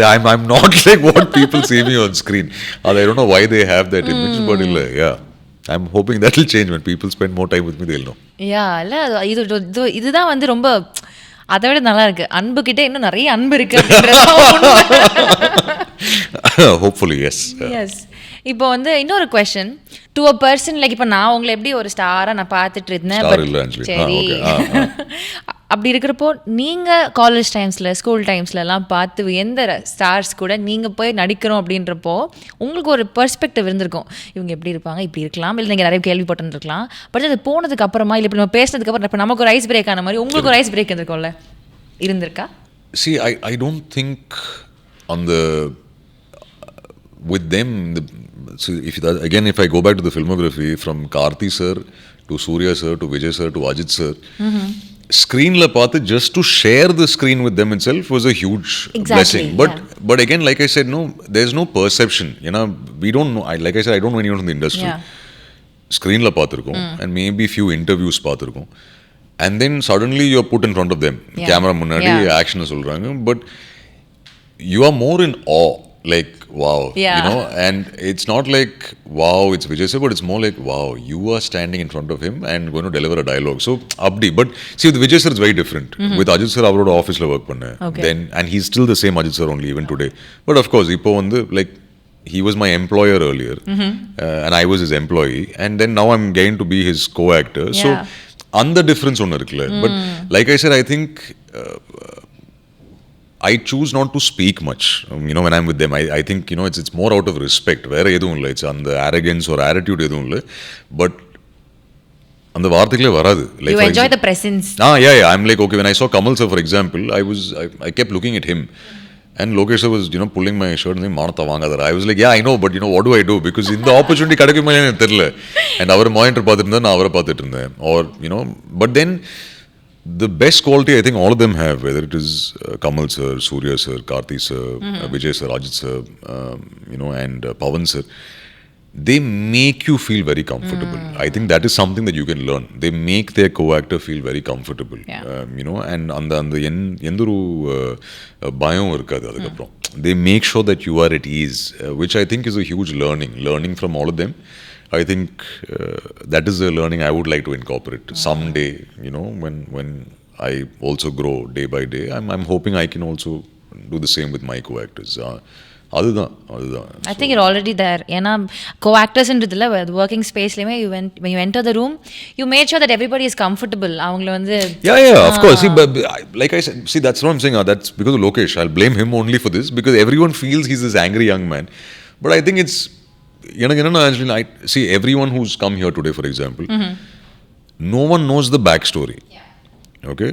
I'm not like what people see me on screen. I don't know why they have that image, but I'm hoping that will change when people spend more time with me. They'll know. இதுதான் வந்து ரொம்ப அதை விட நல்லா இருக்கு. அன்பு கிட்ட இன்னும் நிறைய அன்பு இருக்கு. Hopefully, yes. Yes. இப்போ வந்து இன்னொரு question to a person, like இப்போ நான் உங்களை எப்படி ஒரு ஸ்டாரா நான் பார்த்துட்டு இருந்தேன், சரி அப்படி இருக்கிறப்போ நீங்கள் காலேஜ் டைம்ஸில் ஸ்கூல் டைம்ஸ்லலாம் பார்த்து எந்த ஸ்டார்ஸ் கூட நீங்கள் போய் நடிக்கிறோம் அப்படின்றப்போ உங்களுக்கு ஒரு பெர்ஸ்பெக்டிவ் இருந்திருக்கும், இவங்க எப்படி இருப்பாங்க, இப்படி இருக்கலாம், இல்லை நீங்கள் நிறைய கேள்விப்பட்டுருக்கலாம். பட் அது போனதுக்கு அப்புறமா இல்லை இப்போ நம்ம பேசினதுக்கு அப்புறம் இப்போ நமக்கு ஒரு ஐஸ் பிரேக் ஆன மாதிரி உங்களுக்கு ஒரு ஐஸ் பிரேக் இருந்திருக்கா? See, I don't think on the with them so if I go back to the filmography from Kaithi sir to Surya sir to Vijay sir to Ajit sir, screen la paathu just to share the screen with them itself was a huge blessing. But again, like I said, no, there's no perception, we don't know. Like I said, I don't know anyone in the industry. Screen la paathirukom and maybe few interviews paathirukom, and then suddenly you're put in front of them, camera munnadi action solranga, but you are more in awe. Like, wow, and it's not like, wow, it's Vijay sir, but it's more like, wow, you are standing in front of him and going to deliver a dialogue. So, abdi. But see, with Vijay sir, it's very different. With Ajit sir, avroda office la work panna. Then, and he's still the same Ajit sir only even today. But of course, ipo vandu, like, he was my employer earlier, and I was his employee, and then now I'm going to be his co-actor. So, and the difference on irukla. But like I said, I think I choose not to speak much, when I'm with them. I think, it's more out of respect. Vera edum illa, it's on the arrogance or attitude edum illa. But அந்த வார்த்தைகளே வராது. You enjoy the presence. Yeah. I'm like, okay, when I saw Kamal sir, for example, I kept looking at him. And Lokesh sir was, pulling my shirt and saying, Manatha vaangadara. I was like, yeah, I know, but what do I do? Because in the opportunity kadakuma enakku therilla. And our monitor paathirunden, na avara paathitirundhen. Or, but then The best quality I think all of them have, whether it is Kamal sir, Surya sir, Kaithi sir, Vijay sir, Ajit sir, and Pawan sir, they make you feel very comfortable. I think that is something that you can learn. They make their co-actor feel very comfortable. And அந்த எந்தொரு பயம் இருக்காது அதுக்கப்புறம். They make sure that you are at ease, which I think is a huge learning from all of them. I think that is a learning I would like to incorporate someday, when I also grow day by day. I'm hoping I can also do the same with my co-actors. அதுதான் I think you're already there. ஏன்னா co-actorsன்றதுல working spaceலயுமே when you enter the room, you made sure that everybody is comfortable. அவங்கள வந்து of course. See, but like I said, that's what I'm saying. That's because of Lokesh. I'll blame him only for this because everyone feels he's this angry young man. But I think it's I see everyone who's come here today, for example, no one knows the backstory. Okay,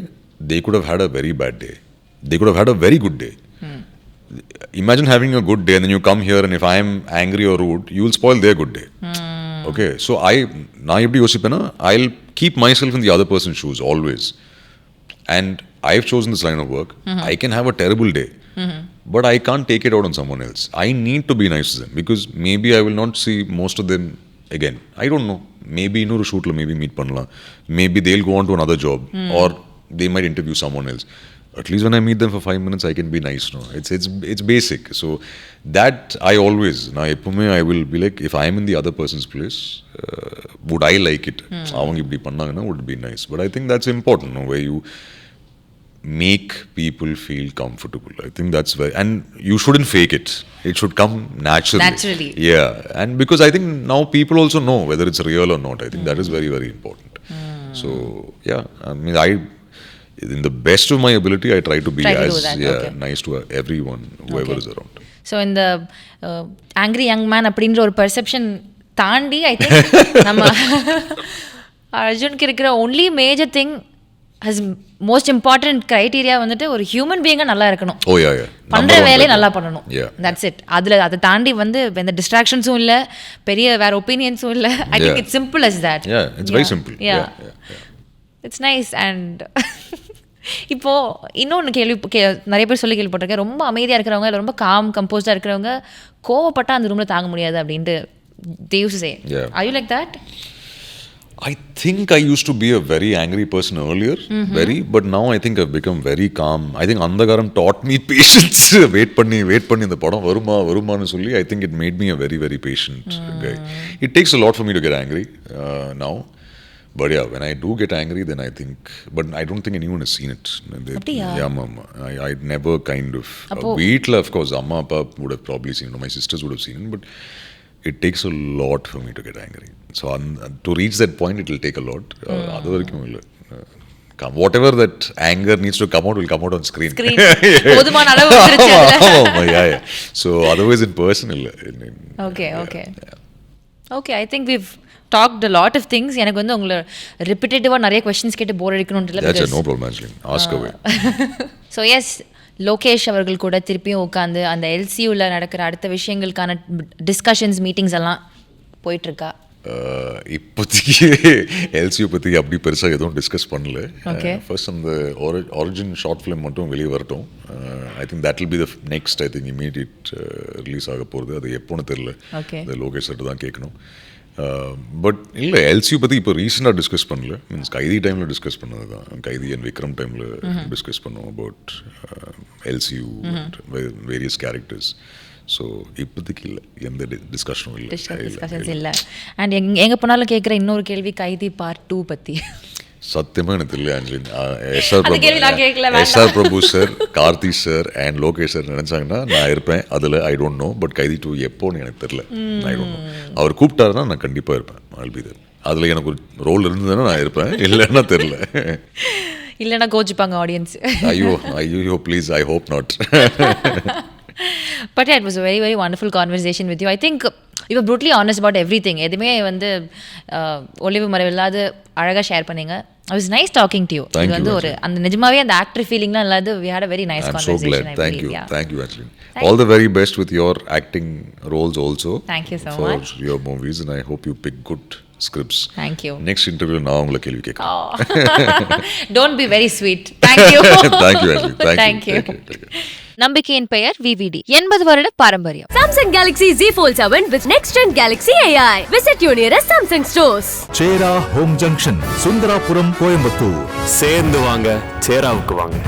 they could have had a very bad day. They could have had a very good day. Imagine having a good day and then you come here and if I am angry or rude, you will spoil their good day. Okay, so I'll keep myself in the other person's shoes always. And I've chosen this line of work. I can have a terrible day. But I can't take it out on someone else. I need to be nice to them because maybe I will not see most of them again. I don't know. Maybe in a shoot maybe meet panla. Maybe they'll go on to another job or they might interview someone else. At least when I meet them for 5 minutes, I can be nice. No, it's basic. So that I always I will be like, if I am in the other person's place, would I like it? Would be nice. But I think that's important. No, where you make people feel comfortable. I think that's very, and you shouldn't fake it. It should come naturally. Yeah, and because I think now people also know whether it's real or not. I think that is very, very important. So yeah, I mean, in the best of my ability, I try to be nice to everyone, whoever is around. So in the angry young man அப்படின்ற ஒரு perception தாண்டி I think நம்ம அர்ஜுனுக்கு இருக்கிற only major thing has most important criteria வந்துட்டு ஒரு human being நல்லா இருக்கணும். பண்ற வேலையை நல்லா பண்ணணும். That's it. அதை தாண்டி வந்து எந்த டிஸ்ட்ராக்ஷன்ஸும் இல்ல, பெரிய வேற ஒப்பீனியன்ஸும் இல்ல. I think it's simple as that. It's very simple. It's nice. And இப்போ இன்னொன்று நிறைய பேர் சொல்லி கேள்விப்பட்டிருக்கேன், ரொம்ப அமைதியாக இருக்கிறவங்க இல்லை ரொம்ப கம்போஸ்டாக இருக்கிறவங்க கோவப்பட்டா அந்த ரூமில் தாங்க முடியாது அப்படின்ட்டு they used to say. Are you like that? I think I used to be a very angry person earlier, but now I think I've become very calm. I think Andagaram taught me patience. wait பண்ணி இந்த படம் வருமான்னு சொல்லி I think it made me a very, very patient guy. It takes a lot for me to get angry now. But yeah, when I do get angry, then I think, but I don't think anyone has seen it. Mama. I'd never kind of, Veetla, of course, Amma, Appa would have probably seen it, my sisters would have seen it, but it takes a lot for me to get angry. So to reach that point, it will take a lot. Whatever that anger needs to come out will come out on screen. So otherwise in person, Okay, I think we've talked a lot of things. எனக்கு வந்து உங்களை ரிப்பீட்டேட்டிவாக நிறைய கொஸ்டின்ஸ் கேட்டு போர் அடிக்கணும்னு இல்லை. That's no problem, Anjali. Ask away. So yes, Lokesh அவர்கள் கூட திருப்பியும் உட்காந்து அந்த எல்சியூவில் நடக்கிற அடுத்த விஷயங்களுக்கான டிஸ்கஷன்ஸ் மீட்டிங்ஸ் எல்லாம் போயிட்டுருக்கா? இப்போதைக்கு எல்சியூ பற்றி அப்படி பெருசாக எதுவும் டிஸ்கஸ் பண்ணல. ஃபர்ஸ்ட் அந்த ஆரிஜின் ஷார்ட் ஃபிலிம் மட்டும் வெளியே வரட்டும். ஐ think that will be the next, I think immediate release ஆக போகிறது. அது எப்போன்னு தெரியல, இந்த லோகேஷ் கிட்ட தான் கேட்கணும். பட் இல்லை, எல்சியூ பற்றி இப்போ ரீசெண்டாக டிஸ்கஸ் பண்ணல. மீன்ஸ் கைதி டைமில் டிஸ்கஸ் பண்ணது தான். கைதி அண்ட் விக்ரம் டைமில் டிஸ்கஸ் பண்ணோம் about LCU various characters. So இப்போதைக்கு இல்லை, எந்த டிஸ்கஷனும் இல்லை. அண்ட் எங்கே போனாலும் கேட்குற இன்னொரு கேள்வி, கைதி பார்ட் 2 பற்றி. சத்தியமாக எனக்கு தெரியல Angeline. SR Prabhu sir, Karthi sir and Lokesh sir நினச்சாங்கன்னா நான் இருப்பேன் அதில். I don't know. பட் கைதி 2 எப்போன்னு எனக்கு தெரியல. I don't know. அவர் கூப்பிட்டாருன்னா நான் கண்டிப்பாக இருப்பேன். I'll be there. அதில் எனக்கு ஒரு ரோல் இருந்ததுன்னா நான் இருப்பேன், இல்லைன்னா தெரியல. இல்லைன்னா கோச்சிப்பாங்க ஆடியன்ஸ். ஐயோ please, I hope not. But yeah, it was a very, very wonderful conversation with you. I think you brutally honest about everything. எதுவுமே வந்து ஒளிவு மறைவு இல்லாத அழகாக ஷேர் பண்ணீங்க. I was nice talking to you. இது வந்து ஒரு அந்த நிஜமாவே அந்த ஆக்டர் ஃபீலிங்லாம் இல்லாத we had a very nice conversation. I'm so glad. Thank you actually. All the very best with your acting roles also. Thank you so for much. For your movies and I hope you pick good scripts. Thank you. Next interview நான் உங்களை கேள்வி கேட்கிறேன். Don't be very sweet. Thank you. Thank you actually. Thank you. நம்பிக்கையின் பெயர் VVD. 80 வருட பாரம்பரியம். Samsung Galaxy Z Fold 7 with next gen Galaxy AI. Visit your nearest Samsung stores. சேரா ஹோம் ஜங்ஷன், சுந்தராபுரம், கோயம்புத்தூர். சேர்ந்து வாங்க, சேராவுக்கு வாங்க.